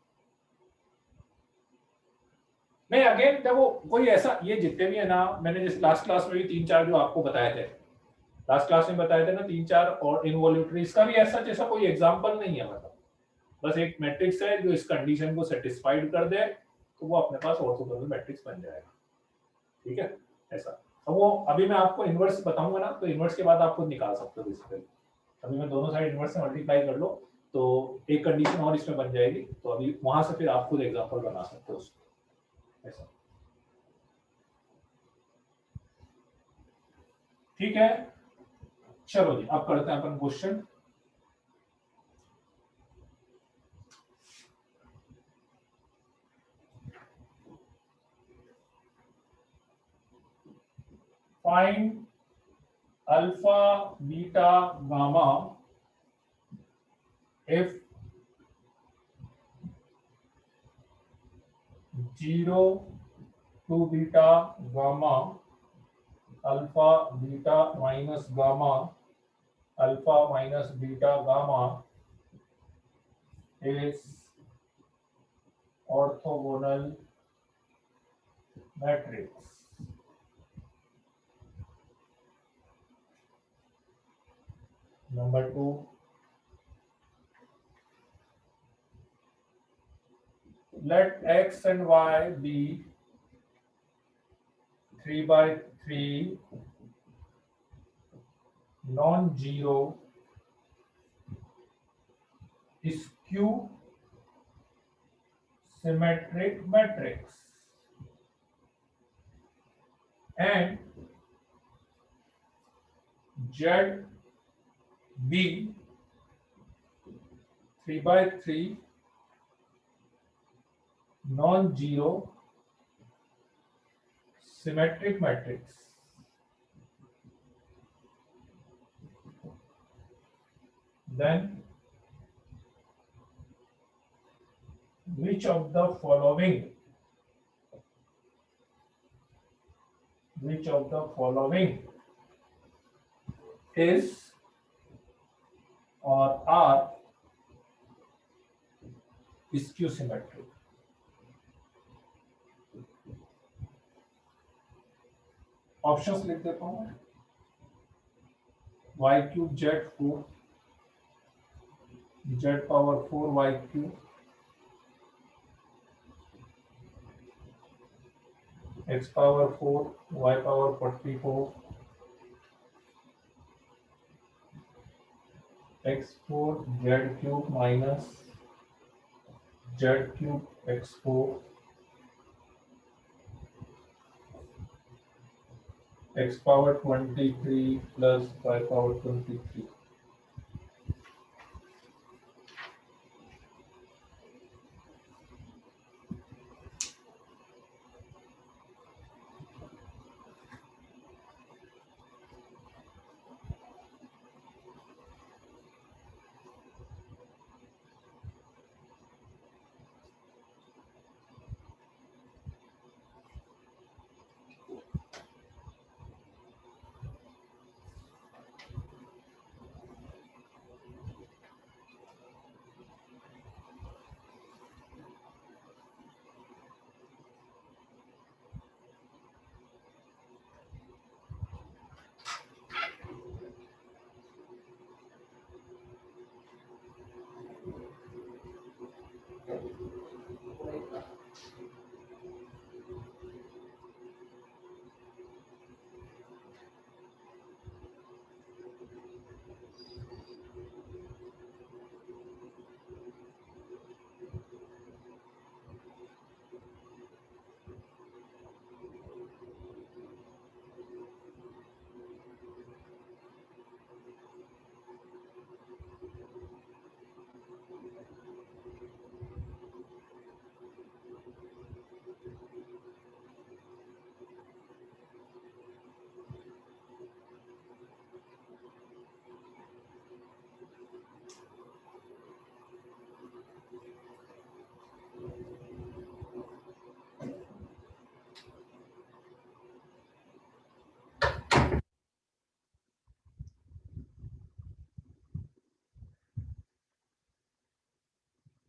नहीं, अगेन देखो कोई ऐसा, ये जितने भी है ना, मैंने जिस लास्ट क्लास में भी 3-4 जो आपको बताए थे, लास्ट क्लास में बताए थे ना 3-4 और इनवॉल्यूटरी, इसका भी ऐसा जैसा कोई एग्जांपल नहीं है। मतलब बस एक मैट्रिक्स है जो इस कंडीशन को सेटिस्फाइड कर दे तो वो अपने पास ऑर्थोगोनल मैट्रिक्स बन जाएगा। ठीक है, ऐसा। अब वो अभी मैं आपको इनवर्स बताऊंगा ना, तो इनवर्स के बाद आप खुद निकाल सकते हो बेसिकली। अभी मैं दोनों साइड इनवर्स से मल्टीप्लाई कर लो तो एक कंडीशन और इसमें बन जाएगी, तो अभी वहां से फिर आप खुद एग्जांपल बना सकते हो उसको, ऐसा। ठीक है, चलो जी अब करते हैं अपन question. Find alpha beta gamma if 0 to beta gamma alpha beta minus gamma alpha minus beta gamma is orthogonal matrix. Number 2, let x and y be 3/3 non-zero skew symmetric matrix and z be 3/3 non-zero symmetric matrix. Then which of the following is or are skew symmetric? Options लिख देता हूं मैं। y cube z 4 z power 4 y cube x power 4 y power 44 x4 z cube minus z cube x4 x power 23 plus y power 23.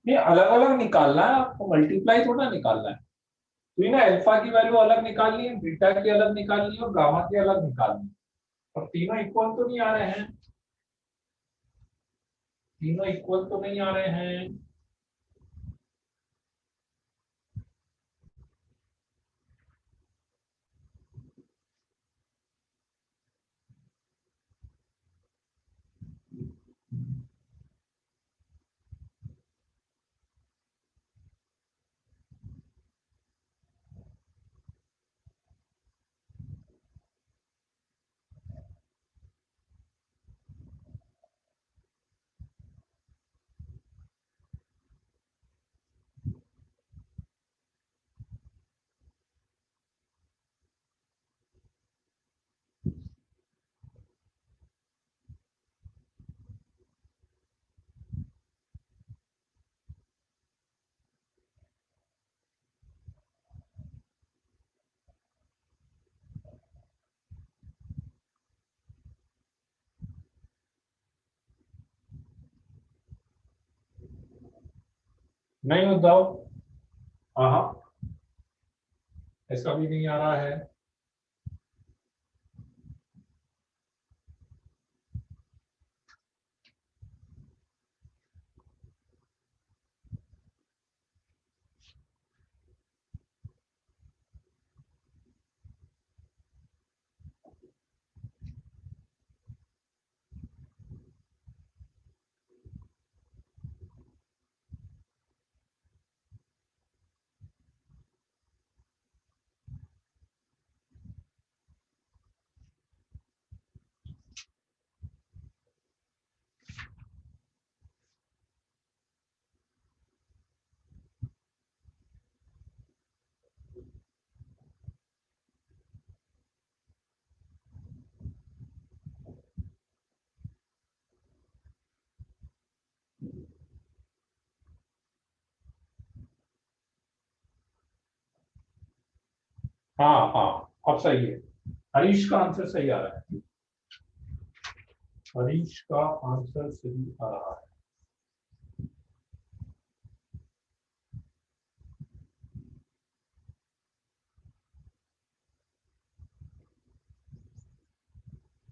ये अलग अलग निकालना है आपको, मल्टीप्लाई थोड़ा निकालना है। तो ये ना अल्फा की वैल्यू अलग निकालनी है, बीटा की अलग निकालनी है और गामा की अलग निकालनी है, और तीनों इक्वल तो नहीं आ रहे हैं, तीनों इक्वल तो नहीं आ रहे हैं। नहीं उद्धव, हाँ हाँ, ऐसा भी नहीं आ रहा है। हाँ हाँ, अब सही है, हरीश का आंसर सही आ रहा है, हरीश का आंसर सही आ रहा है।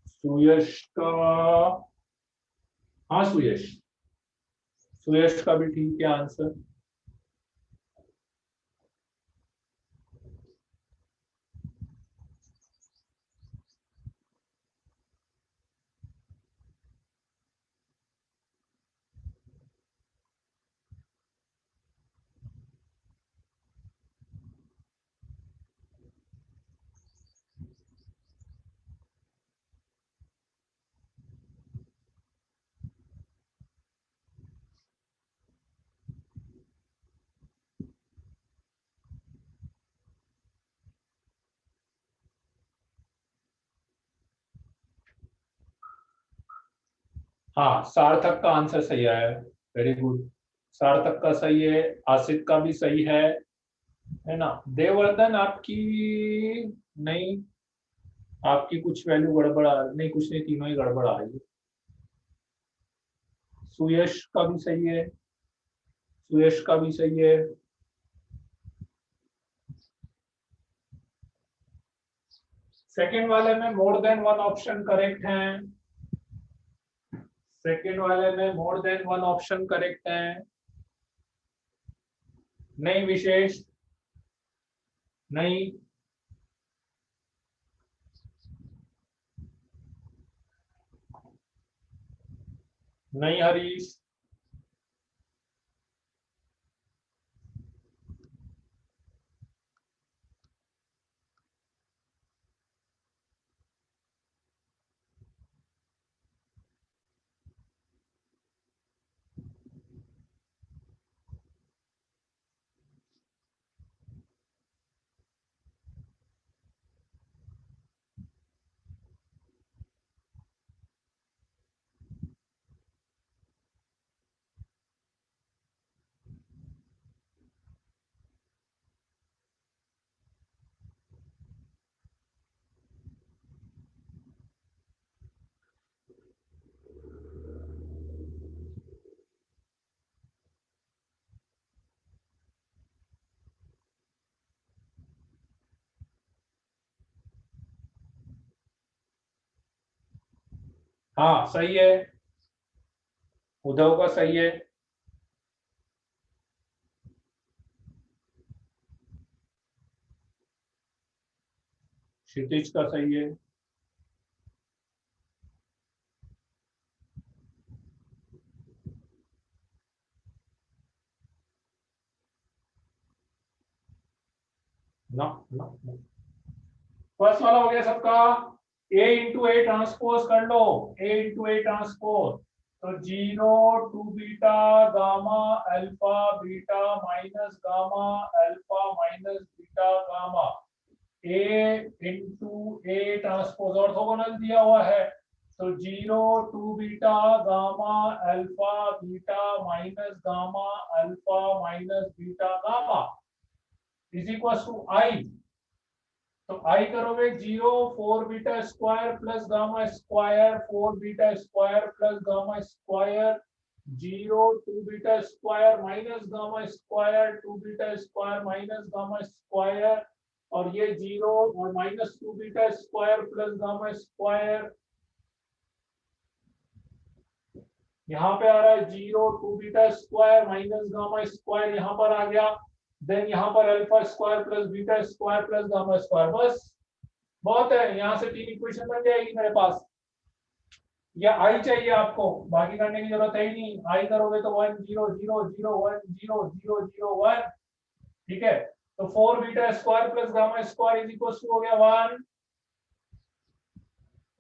सुयश का, हाँ सुयश, सुयश का भी ठीक है आंसर। हाँ, सार्थक का आंसर सही है, वेरी गुड, सार्थक का सही है, आसित का भी सही है ना। देववर्धन आपकी, नहीं, आपकी कुछ वैल्यू गड़बड़ आ, नहीं कुछ नहीं, तीनों ही गड़बड़ आ रही है। सुयश का भी सही है, सुयश का भी सही है। सेकंड वाले में more than one option correct है, सेकंड वाले में more than one option correct है। नहीं विशेष, नहीं, नहीं हरीश, हाँ सही है, उद्धव का सही है। क्षितिज का सही है। ना ना, फर्स्ट वाला हो गया सबका। ए इंटू ए ट्रांसपोज कर लो, ए इंटू ए ट्रांसपोज। तो zero two beta gamma alpha beta minus gamma alpha minus beta gamma, A into A transpose orthogonal दिया हुआ है। तो zero two beta gamma alpha beta minus gamma alpha minus beta gamma is equal to I. तो I करोगे zero four beta square plus gamma square, four beta square plus gamma square, zero two beta square minus gamma square, to beta square minus gamma square, और ये zero और minus two beta square plus gamma square. यहाँ पे आ रहा है zero two beta square minus gamma square, यहाँ पर आ गया। देन यहाँ पर alpha square plus beta square plus gamma square. बस बहुत है, यहाँ से तीन इक्वेशन बन जाएगी मेरे पास। या आई चाहिए आपको, बाकी करने की जरूरत है ही नहीं। आई करोगे तो one zero zero zero one zero zero zero one, ठीक है। तो four beta square plus gamma square is equal to हो गया one,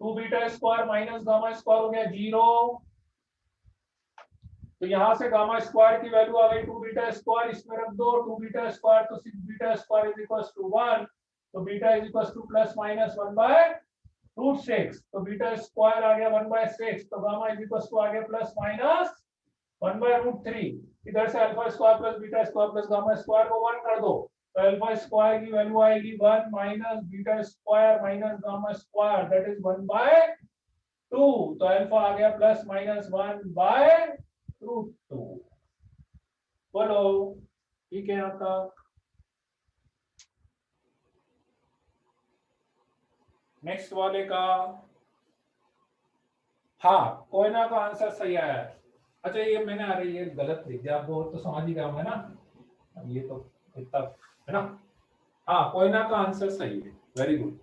two beta square minus gamma square हो गया जीरो। तो यहां से गामा स्क्वायर की वैल्यू आ गई टू बीटा स्क्वायर, इसमें रख दो टू बीटा स्क्वायर, तो six beta square is equal to one. तो beta is equal to plus minus one by root six. तो बीटा स्क्वायर आ गया वन बाय सिक्स, तो गामा इज इक्वल टू आ गया plus minus one by root three. इधर से alpha square plus beta square plus gamma square को one कर दो, तो अल्फा स्क्वायर की वैल्यू आएगी one minus beta square minus gamma square, that is one by two. तो अल्फा आ गया plus minus one by root two. बोलो ठीक है आपका। नेक्स्ट वाले का, हाँ कोयना का आंसर सही आया है। अच्छा ये मैंने, अरे ये गलत लिख दिया, आप तो समझ ही गया होंगे ना, ये तो इतना है ना। हाँ कोयना का आंसर सही है, वेरी गुड।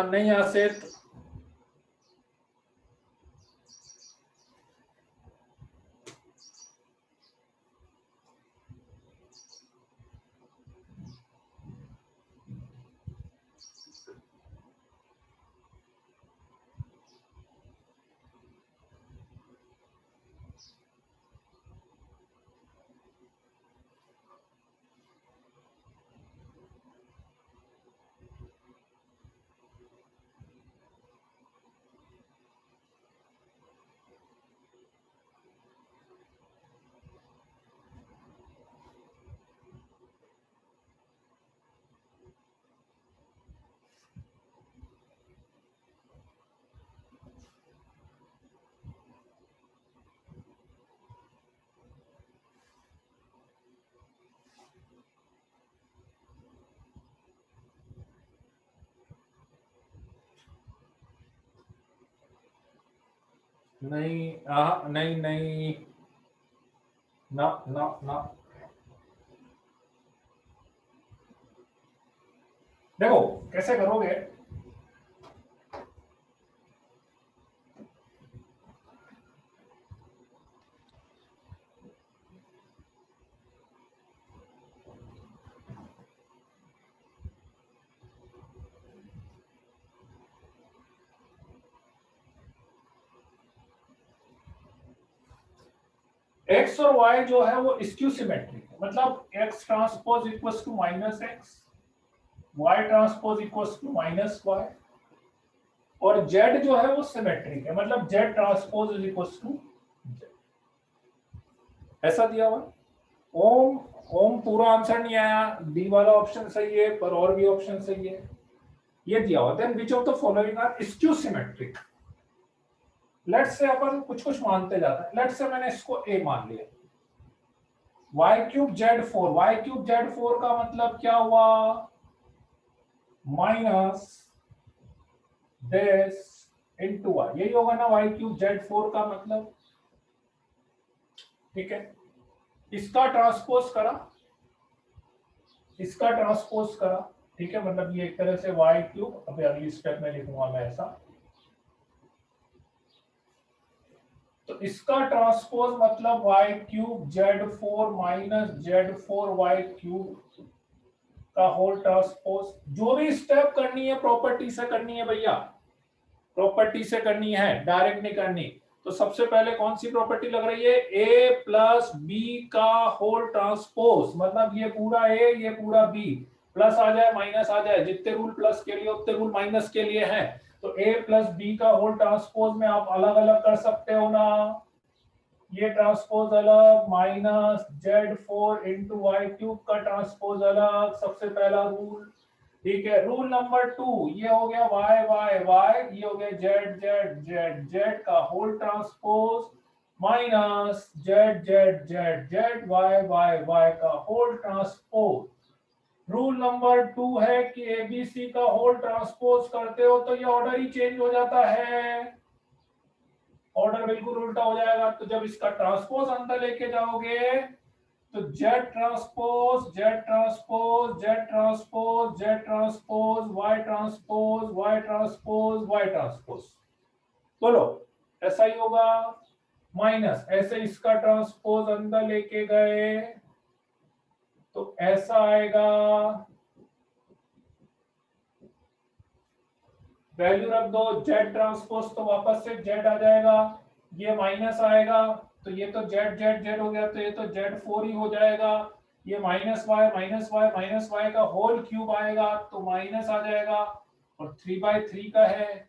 नहीं आसित, नहीं नहीं नहीं, ना ना ना। देखो कैसे करोगे, एक्स और वाई जो है वो स्क्यू सिमेट्रिक है, मतलब X transpose equals to minus X, Y transpose equals to minus Y, और जेड जो है वो सिमेट्रिक है, मतलब Z transpose is equals to Z, ऐसा दिया हुआ। ओम ओम पूरा आंसर नहीं आया, डी वाला ऑप्शन सही है, पर और भी ऑप्शन सही है, ये दिया हुआ। Then which of the following are skew symmetric. Let's say अपन कुछ कुछ मानते जाते हैं, लेट्स से मैंने इसको ए मान लिया, Y cube Z four, Y cube Z four का मतलब क्या हुआ, माइनस दिस इनटू वाई, यही होगा ना वाई क्यूब जेड फोर का मतलब, ठीक है। इसका ट्रांसपोज करा, इसका ट्रांसपोज करा, ठीक है, मतलब ये एक तरह से वाई क्यूब, अभी अगली स्टेप में लिखूंगा मैं ऐसा, तो इसका ट्रांसपोज मतलब Y cube Z four minus Z four Y cube का होल ट्रांसपोज। जो भी स्टेप करनी है प्रॉपर्टी से करनी है भैया, प्रॉपर्टी से करनी है, डायरेक्ट नहीं करनी। तो सबसे पहले कौन सी प्रॉपर्टी लग रही है, ए प्लस बी का होल ट्रांसपोज, मतलब ये पूरा ए ये पूरा बी, प्लस आ जाए माइनस आ जाए, जितने रूल प्लस के लिए उतने रूल माइनस के लिए हैं। तो ए प्लस बी का होल ट्रांसपोज में आप अलग अलग कर सकते हो ना, ये ट्रांसपोज अलग, minus Z four into Y cube का ट्रांसपोज अलग, सबसे पहला रूल, ठीक है। रूल नंबर 2, ये हो गया वाई वाई वाई, ये हो गया जेड जेड जेड जेड का whole transpose, minus Z Z Z Z Y Y Y का होल ट्रांसपोज। रूल नंबर 2 है कि एबीसी का होल ट्रांसपोज करते हो तो ये ऑर्डर ही चेंज हो जाता है, ऑर्डर बिल्कुल उल्टा हो जाएगा। तो जब इसका ट्रांसपोज अंदर लेके जाओगे तो Z transpose Z transpose Z transpose Z transpose Y transpose Y transpose Y transpose, बोलो ऐसा ही होगा। माइनस ऐसे इसका ट्रांसपोज अंदर लेके गए तो ऐसा आएगा, वैल्यू रख दो जेड ट्रांसपोज तो वापस से जेड आ जाएगा, ये माइनस आएगा तो ये तो जेड जेड जेड हो गया, तो ये तो जेड फोर ही हो जाएगा, ये माइनस वाई का होल क्यूब आएगा तो माइनस आ जाएगा, और 3/3 का है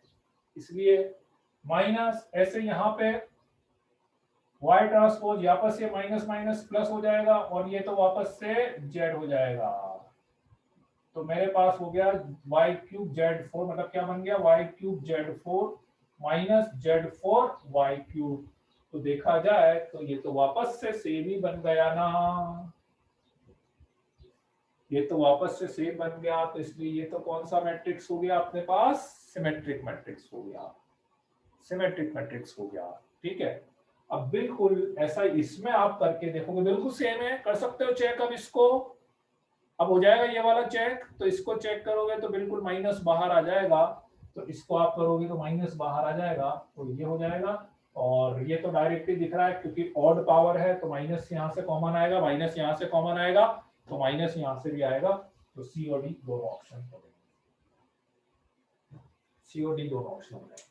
इसलिए माइनस, ऐसे यहाँ पे वाई ट्रांसपोज वापस ये माइनस माइनस प्लस हो जाएगा, और ये तो वापस से जेड हो जाएगा। तो मेरे पास हो गया वाई क्यूब जेड फोर, मतलब क्या बन गया, Y cube Z four minus Z four Y cube. तो देखा जाए तो ये तो वापस से सेम ही बन गया ना, ये तो वापस से सेम बन गया, तो इसलिए ये तो कौन सा मैट्रिक्स हो गया अपने पास, सिमेट्रिक मैट्रिक्स हो गया, सिमेट्रिक मैट्रिक्स हो गया, ठीक है। अब बिल्कुल ऐसा इसमें आप करके देखोगे बिल्कुल सेम है, कर सकते हो चेक अब इसको, अब हो जाएगा ये वाला चेक, तो इसको चेक करोगे तो बिल्कुल माइनस बाहर आ जाएगा, तो इसको आप करोगे तो माइनस बाहर आ जाएगा, तो ये हो जाएगा। और ये तो डायरेक्टली दिख रहा है क्योंकि ऑड पावर है, तो माइनस यहाँ से कॉमन आएगा, माइनस यहाँ से कॉमन आएगा, तो माइनस यहाँ से भी आएगा, तो सी और डी दोनों ऑप्शन हो गए, सी और डी दोनों ऑप्शन हो गए।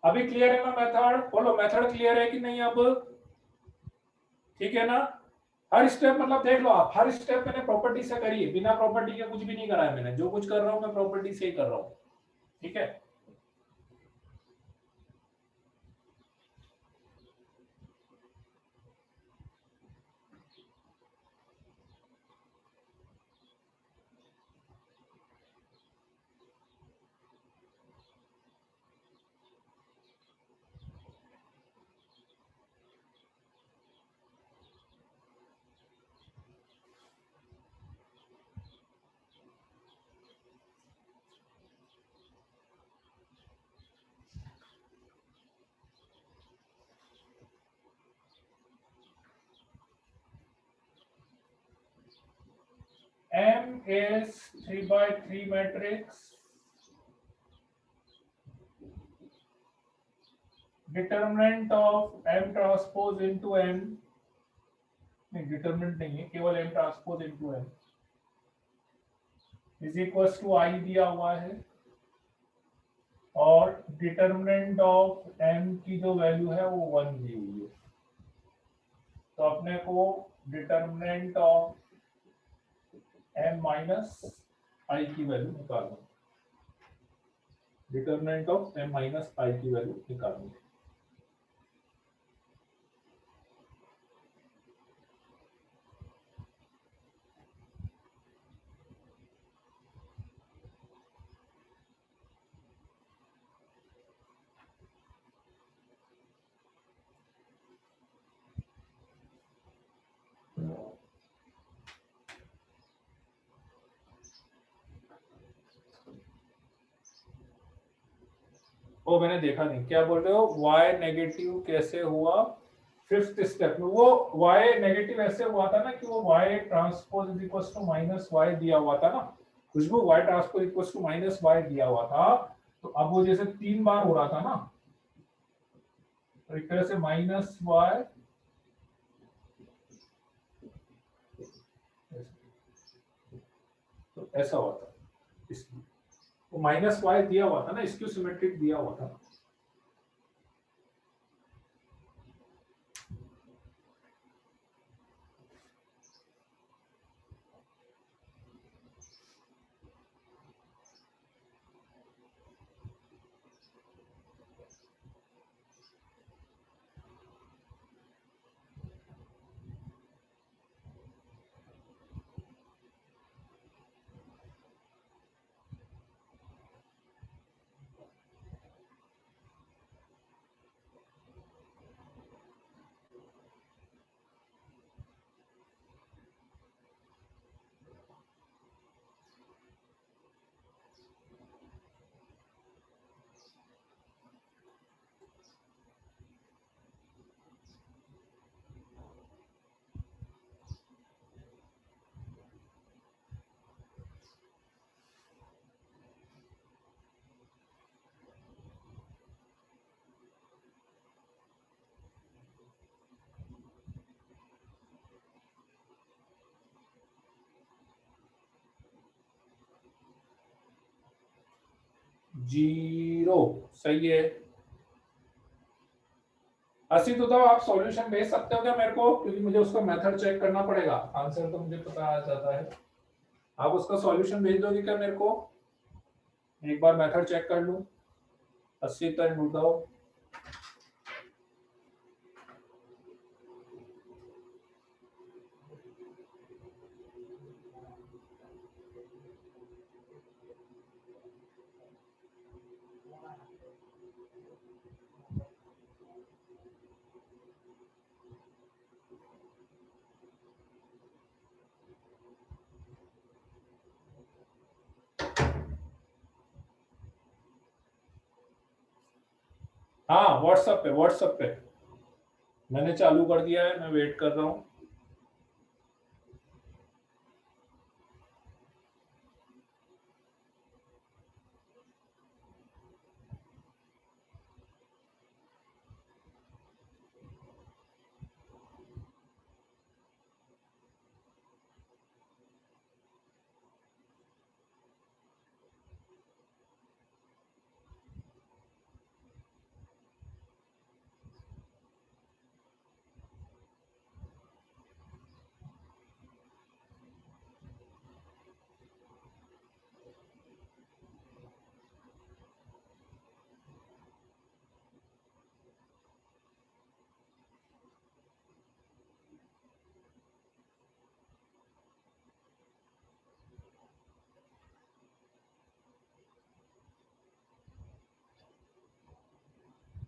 अभी क्लियर है ना मेथड, बोलो मेथड क्लियर है कि नहीं अब, ठीक है ना। हर स्टेप मतलब देख लो आप, हर स्टेप मैंने प्रॉपर्टी से करी है, बिना प्रॉपर्टी के कुछ भी नहीं करा है मैंने, जो कुछ कर रहा हूं मैं प्रॉपर्टी से ही कर रहा हूं, ठीक है। is 3 by 3 matrix. Determinant of M transpose into M, नहीं डिटरमिनेंट नहीं है, केवल M transpose into M is equal to I दिया हुआ है, और डिटरमिनेंट ऑफ M की जो वैल्यू है वो 1 दी हुई है। तो अपने को determinant of M minus I की वैल्यू निकालना, determinant of M minus I की वैल्यू निकालनी। वो मैंने देखा नहीं, क्या बोल रहे हो? y नेगेटिव कैसे हुआ? फिफ्थ स्टेप में वो y नेगेटिव ऐसे हुआ था ना कि वो y transpose is equal to minus y दिया हुआ था ना, Khushboo y transpose equal to minus y दिया हुआ था। तो अब वो जैसे 3 बार हो रहा था ना, तो एक तरह से माइनस y तो ऐसा हुआ था, इसलिए वो माइनस y दिया हुआ था ना, स्क्यू सिमेट्रिक दिया हुआ था। जीरो सही है। अस्सी तो आप सॉल्यूशन भेज सकते हो क्या मेरे को, क्योंकि मुझे उसका मेथड चेक करना पड़ेगा, आंसर तो मुझे पता आ जाता है। आप उसका सॉल्यूशन भेज दोगे क्या मेरे को? एक बार मेथड चेक कर लूं। 80 तक बताओ। हाँ व्हाट्सएप पे मैंने चालू कर दिया है, मैं वेट कर रहा हूँ।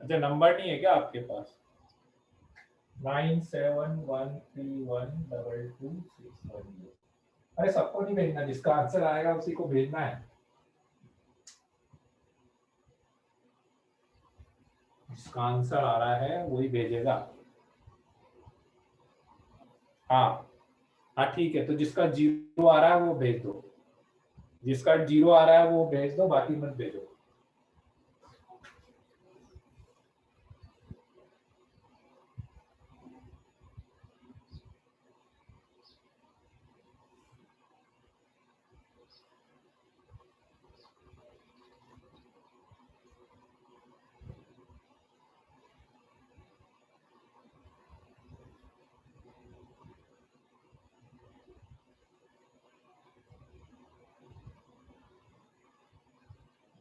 अच्छा नंबर नहीं है क्या आपके पास? 9713122610। अरे सबको नहीं भेजना, जिसका आंसर आएगा उसी को भेजना है। जिसका आंसर आ रहा है वही भेजेगा। हाँ हाँ ठीक है, तो जिसका 0 आ रहा है वो भेज दो, जिसका 0 आ रहा है वो भेज दो, बाकी मत भेजो।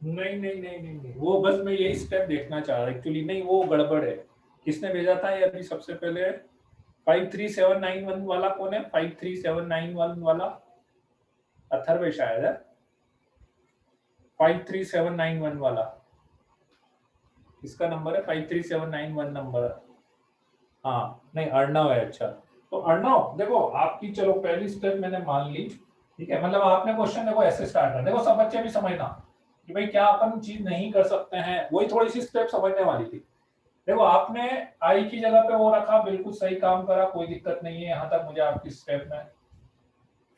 नहीं नहीं नहीं नहीं नहीं, वो बस मैं यही स्टेप देखना चाह रहा एक्चुअली, नहीं वो गड़बड़ है। किसने भेजा था ये अभी सबसे पहले? 53791 वाला कौन है? 53791 वाला अथर्व शायद है, 53791 वाला इसका नंबर है, 53791 नंबर। हाँ नहीं अर्णव है, अच्छा। तो अर्णव देखो आपकी चलो पहली स्टेप मैंने मान ली, ठीक है, मतलब आपने क्वेश्चन देखो ऐसे स्टार्ट कर, देखो सब बच्चे भी समझना कि भाई क्या अपन चीज नहीं कर सकते हैं, वही थोड़ी सी स्टेप समझने वाली थी। देखो आपने आई की जगह पे वो रखा, बिल्कुल सही काम करा, कोई दिक्कत नहीं है यहाँ तक मुझे आपकी स्टेप में।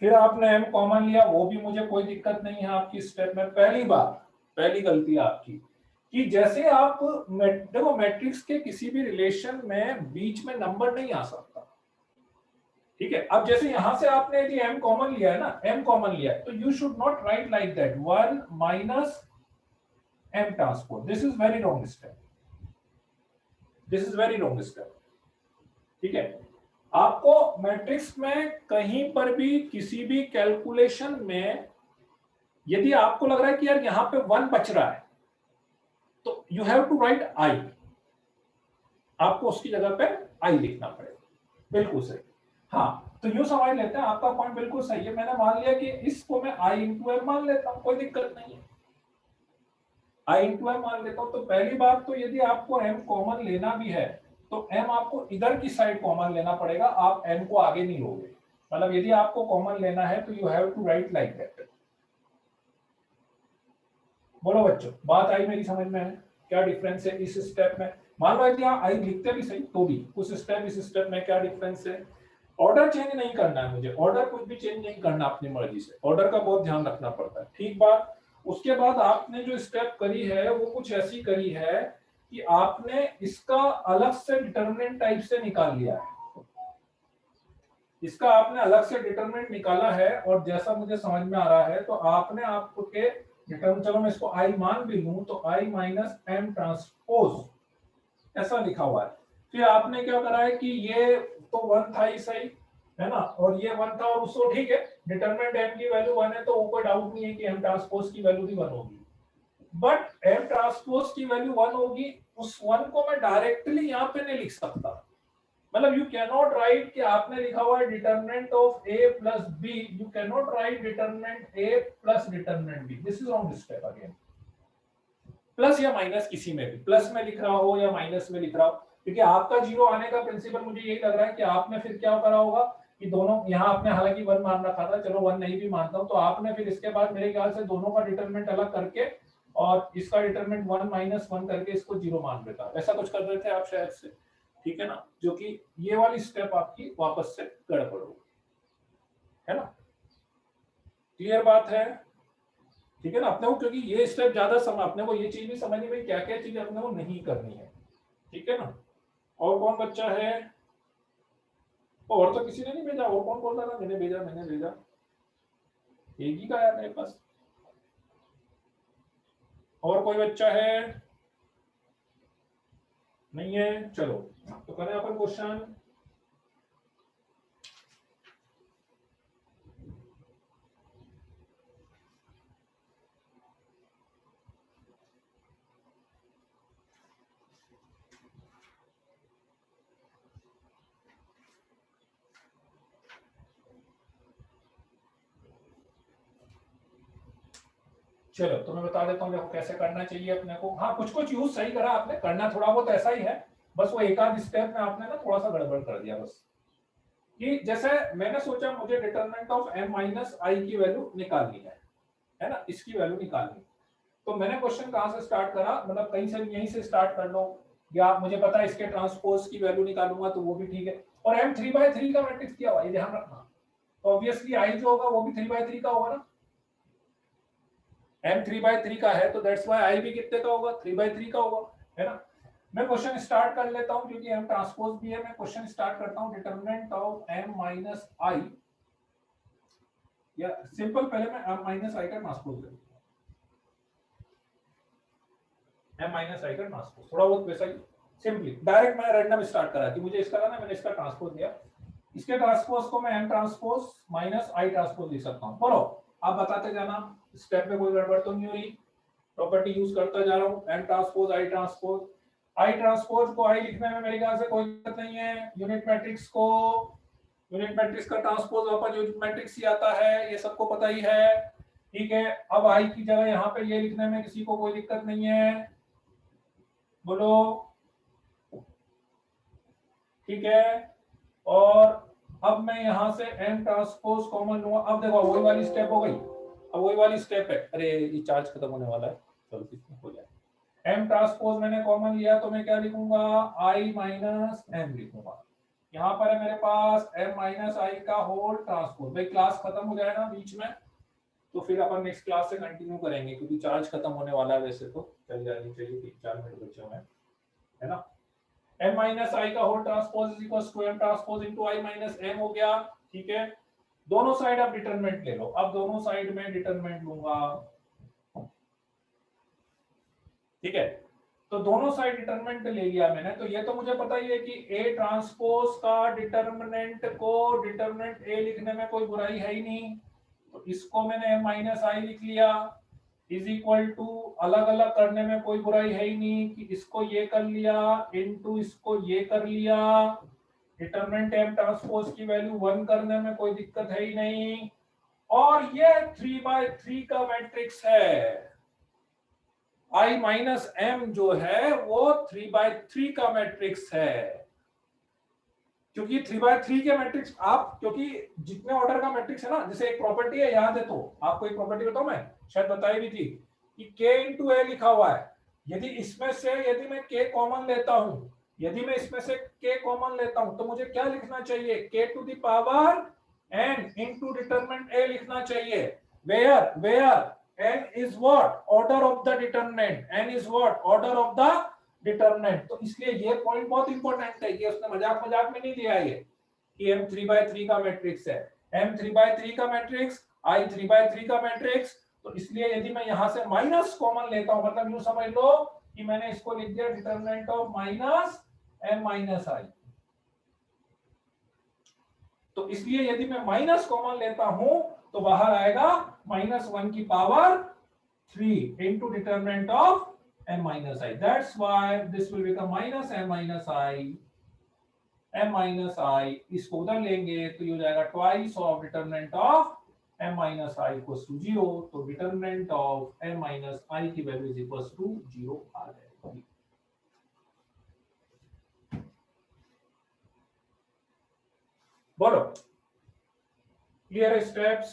फिर आपने एम कॉमन लिया, वो भी मुझे कोई दिक्कत नहीं है आपकी स्टेप में। पहली बात, पहली गलती आपकी कि जैसे आप देखो मैट्रिक्स के किसी भी रिलेशन में बीच में नंबर नहीं आ सकता, ठीक है। अब जैसे यहां से आपने यदि m कॉमन लिया है ना, m कॉमन लिया है, तो you should not right like that 1 minus m transpose, this is very wrong step, this is very wrong step, ठीक है। आपको मैट्रिक्स में कहीं पर भी किसी भी कैलकुलेशन में यदि आपको लग रहा है कि यार यहां पे 1 बच रहा है, तो you have to write i, आपको उसकी जगह पे i लिखना पड़ेगा, बिल्कुल सही। हाँ तो यूं समझ लेते हैं, आपका पॉइंट बिल्कुल सही है, मैंने मान लिया कि इसको मैं i इंटू एम मान लेता हूं, कोई दिक्कत नहीं है, i इंटू एम मान लेता हूं। तो पहली बात तो यदि आपको m कॉमन लेना भी है तो m आपको इधर की साइड कॉमन लेना पड़ेगा, आप m को आगे नहीं लोगे, मतलब यदि आपको कॉमन लेना है तो you have to write like that. बोलो बच्चों बात आई मेरी समझ में है? क्या डिफरेंस है इस स्टेप में? मान लो यदि आप आई लिखते भी सही तो भी उस स्टेप इस स्टेप में क्या डिफरेंस है? ऑर्डर चेंज नहीं करना है मुझे, ऑर्डर कुछ भी चेंज नहीं करना अपनी मर्जी से, ऑर्डर का बहुत ध्यान रखना पड़ता है, ठीक बात। उसके बाद आपने जो स्टेप करी है वो कुछ ऐसी करी है कि आपने इसका अलग से डिटरमिनेंट टाइप से निकाल लिया है, इसका आपने अलग से डिटरमिनेंट निकाला है, और जैसा मुझे समझ में आ रहा है तो आपने आपको के डिटरमिनेंट, चलो मैं इसको आई मान भी लूं तो आई माइनस एम ट्रांसपोज ऐसा लिखा हुआ है। फिर आपने क्या करा है कि ये तो 1 था ही सही है ना, और ये 1 था और उसको ठीक है, डिटरमिनेंट m की वैल्यू 1 है तो कोई डाउट नहीं है कि m ट्रांसपोज की वैल्यू भी 1 होगी, बट m ट्रांसपोज की वैल्यू 1 होगी, उस 1 को मैं डायरेक्टली यहाँ पे नहीं लिख सकता, मतलब यू कैन नॉट राइट कि आपने लिखा हुआ है determinant of a plus b, you can not right determinant a plus determinant b, this is wrong step again. Plus या माइनस किसी में भी, प्लस में लिख रहा हो या माइनस में लिख रहा हो, क्योंकि आपका जीरो आने का प्रिंसिपल मुझे यही लग रहा है कि आपने फिर क्या करा होगा कि दोनों, यहाँ आपने हालांकि 1 मान रखा था, चलो 1 नहीं भी मानता हूं, तो आपने फिर इसके बाद मेरे ख्याल से दोनों का डिटरमिनेंट अलग करके और इसका डिटरमिनेंट 1 माइनस 1 करके इसको 0 मान देता, ऐसा कुछ कर रहे थे आप शायद से, ठीक है ना, जो कि ये वाली स्टेप आपकी वापस से गड़बड़ होगी, है ना, क्लियर बात है? ठीक है ना, अपने को क्योंकि ये स्टेप ज्यादा समय, अपने को ये चीज भी समझनी भाई क्या क्या चीज अपने को नहीं करनी है, ठीक है ना। और कौन बच्चा है? और तो किसी ने नहीं भेजा, और कौन बोल रहा था मैंने भेजा मैंने भेजा? एक ही का है मेरे पास, और कोई बच्चा है? नहीं है, चलो तो करें अपन क्वेश्चन। चलो तो मैं बता देता हूँ देखो कैसे करना चाहिए अपने को। हाँ कुछ कुछ यूज सही करा आपने, करना थोड़ा बहुत ऐसा ही है, बस वो एक आध स्टेप में आपने ना थोड़ा सा गड़बड़ कर दिया बस। कि जैसे मैंने सोचा मुझे डिटरमिनेंट ऑफ m माइनस आई की वैल्यू निकालनी है ना, इसकी वैल्यू निकालनी, तो मैंने क्वेश्चन कहां से स्टार्ट करा, मतलब कहीं से यहीं से स्टार्ट कर लो, या मुझे पता है इसके ट्रांसपोज की वैल्यू निकालूंगा तो वो भी ठीक है, और m 3/3 का मैट्रिक्स दिया हुआ है ध्यान रखना, ऑब्वियसली आई जो होगा वो भी 3/3 का होगा ना, m 3/3 का है तो दैट्स व्हाई आई भी कितने का होगा, 3/3 का होगा, है ना। मैं क्वेश्चन स्टार्ट कर लेता हूं क्योंकि m ट्रांसपोज भी है। मैं क्वेश्चन स्टार्ट करता हूं, डिटरमिनेंट ऑफ m माइनस आई, या सिंपल पहले मैं m माइनस आई का ट्रांसपोज ले लूंगा, m माइनस आई का ट्रांसपोज, थोड़ा बहुत वैसा ही सिंपली डायरेक्ट मैंने रैंडम स्टार्ट करा कि मुझे इसका करना, मैंने इसका ट्रांसपोज लिया, इसके ट्रांसपोज को मैं m ट्रांसपोज माइनस आई ट्रांसपोज लिख सकता हूं। बोलो आप बताते जाना, स्टेप में कोई गड़बड़ तो नहीं हो रही, प्रॉपर्टी यूज करता जा रहा हूं, m ट्रांसपोज आई ट्रांसपोज। आई ट्रांसपोज को आई लिखने में मेरे ख्याल से कोई दिक्कत नहीं है, यूनिट मैट्रिक्स को, यूनिट मैट्रिक्स का ट्रांसपोज वापस यूनिट मैट्रिक्स ही आता है, ये सबको पता ही है, ठीक है। अब आई की जगह यहाँ पे ये लिखने में किसी को कोई दिक्कत नहीं है, बोलो, ठीक है। और अब मैं यहाँ से m ट्रांसपोज कॉमन लूंगा। अब देखो वही वाली स्टेप हो गई, अब वही वाली स्टेप है, अरे ये चार्ज खत्म होने वाला है, चलो कितना हो जाए। m ट्रांसपोज मैंने कॉमन लिया तो मैं क्या लिखूंगा, i माइनस m लिखूंगा। यहाँ पर है मेरे पास m माइनस आई का होल ट्रांसपोज। भाई क्लास खत्म हो जाए ना बीच में तो फिर अपन नेक्स्ट क्लास से कंटिन्यू करेंगे क्योंकि चार्ज खत्म होने वाला है, वैसे तो चल जानी चाहिए, 3-4 मिनट बचे हुए हैं, है ना। m माइनस आई का whole transpose is equal to m transpose into i minus m हो गया, ठीक है। दोनों साइड आप डिटरमिनेंट ले लो, अब दोनों साइड में डिटरमिनेंट लूंगा, ठीक है। तो दोनों साइड डिटरमिनेंट ले लिया मैंने, तो ये तो मुझे पता ही है कि a ट्रांसपोज का डिटरमिनेंट को डिटरमिनेंट a लिखने में कोई बुराई है ही नहीं, तो इसको मैंने m माइनस आई लिख लिया, इज इक्वल टू, अलग अलग करने में कोई बुराई है ही नहीं कि इसको ये कर लिया इनटू इसको ये कर लिया, डिटरमिनेंट m ट्रांसपोज की वैल्यू 1 करने में कोई दिक्कत है ही नहीं। और ये 3/3 का मैट्रिक्स है, i माइनस m जो है वो 3/3 का मैट्रिक्स है, क्योंकि 3/3 के मैट्रिक्स आप, क्योंकि जितने ऑर्डर का मैट्रिक्स है ना, जैसे एक प्रॉपर्टी है, याद है तो आपको एक प्रॉपर्टी बताऊं, मैं शायद बताई भी थी कि k इंटू ए लिखा हुआ है, यदि इसमें से यदि मैं k कॉमन लेता हूं, यदि मैं इसमें से k कॉमन लेता हूं तो मुझे क्या लिखना चाहिए, k to the power n into determinant a लिखना चाहिए, where n is what, order of the determinant, n is what, order of the determinant. तो इसलिए ये पॉइंट बहुत इंपॉर्टेंट है, ये उसने मजाक मजाक में नहीं दिया है, ये कि m 3/3 का मैट्रिक्स है, m 3/3 का मैट्रिक्स, i 3/3 का मैट्रिक्स। तो इसलिए यदि मैं यहां से माइनस कॉमन लेता हूं, मतलब यूं समझ लो कि मैंने इसको लिख दिया determinant of minus m minus I, तो इसलिए यदि मैं माइनस कॉमन लेता हूं तो बाहर आएगा -1 की power 3 into determinant of m minus i. That's why this will become minus m minus i. m minus i इसको उधर लेंगे तो ये हो जाएगा twice of determinant of m minus i equals to 0. तो determinant of m minus i की value is equals to 0 आ जाएगी। बोलो, क्लियर स्टेप्स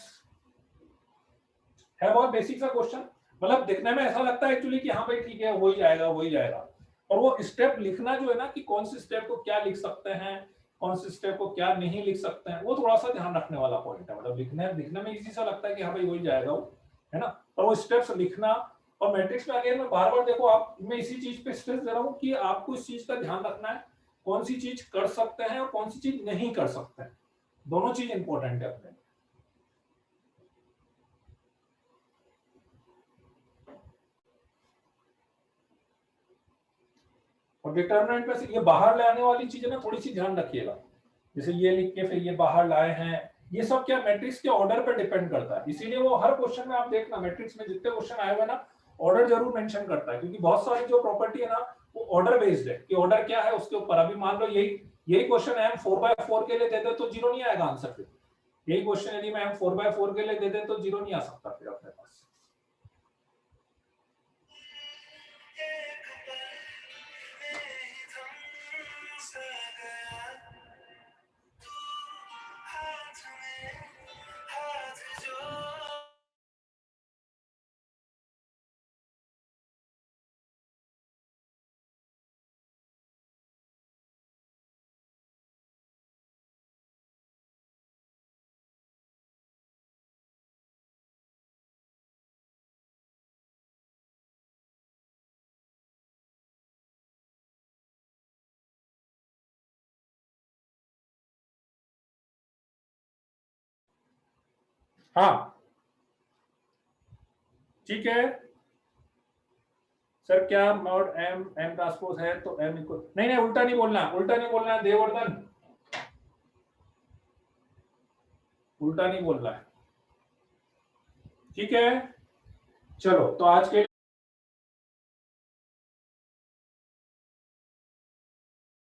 है, बहुत बेसिक सा क्वेश्चन, मतलब दिखने में ऐसा लगता है एक्चुअली कि हाँ भाई ठीक है हो ही जाएगा, हो ही जाएगा, और वो स्टेप लिखना जो है ना कि कौन से स्टेप को क्या लिख सकते हैं, कौन से स्टेप को क्या नहीं लिख सकते हैं, वो थोड़ा सा ध्यान रखने वाला पॉइंट है। मतलब दिखने में इजी सा लगता है कि हाँ भाई हो ही जाएगा वो, है ना, और वो स्टेप्स लिखना। और मैट्रिक्स में अगेन मैं बार बार देखो, आप, मैं इसी चीज पे स्ट्रेस दे रहा हूँ कि आपको इस चीज का ध्यान रखना है, कौन सी चीज कर सकते हैं और कौन सी चीज नहीं कर सकते हैं, दोनों चीज इंपॉर्टेंट है अपने। और डिटरमिनेंट में से ये बाहर ले आने वाली चीजें ना थोड़ी सी ध्यान रखिएगा, जैसे ये लिख के फिर ये बाहर लाए हैं, ये सब क्या मैट्रिक्स के ऑर्डर पर डिपेंड करता है, इसीलिए वो हर क्वेश्चन में आप देखना मैट्रिक्स में जितने क्वेश्चन आए हुए ना ऑर्डर जरूर मेंशन करता है, क्योंकि बहुत सारी जो प्रॉपर्टी है ना वो ऑर्डर बेस्ड है कि ऑर्डर क्या है उसके ऊपर। अभी मान लो यही यही क्वेश्चन है, हम 4/4 के लिए दे दे तो 0 नहीं आएगा आंसर, फिर यही क्वेश्चन यदि मैं 4/4 के लिए दे दे तो 0 नहीं आ सकता फिर अपने पास। हाँ ठीक है सर, क्या मॉड एम एम ट्रांसपोज है तो एम इक्वल, नहीं नहीं उल्टा नहीं बोलना, उल्टा नहीं बोलना देववर्धन, उल्टा नहीं बोलना है, ठीक है। चलो तो आज के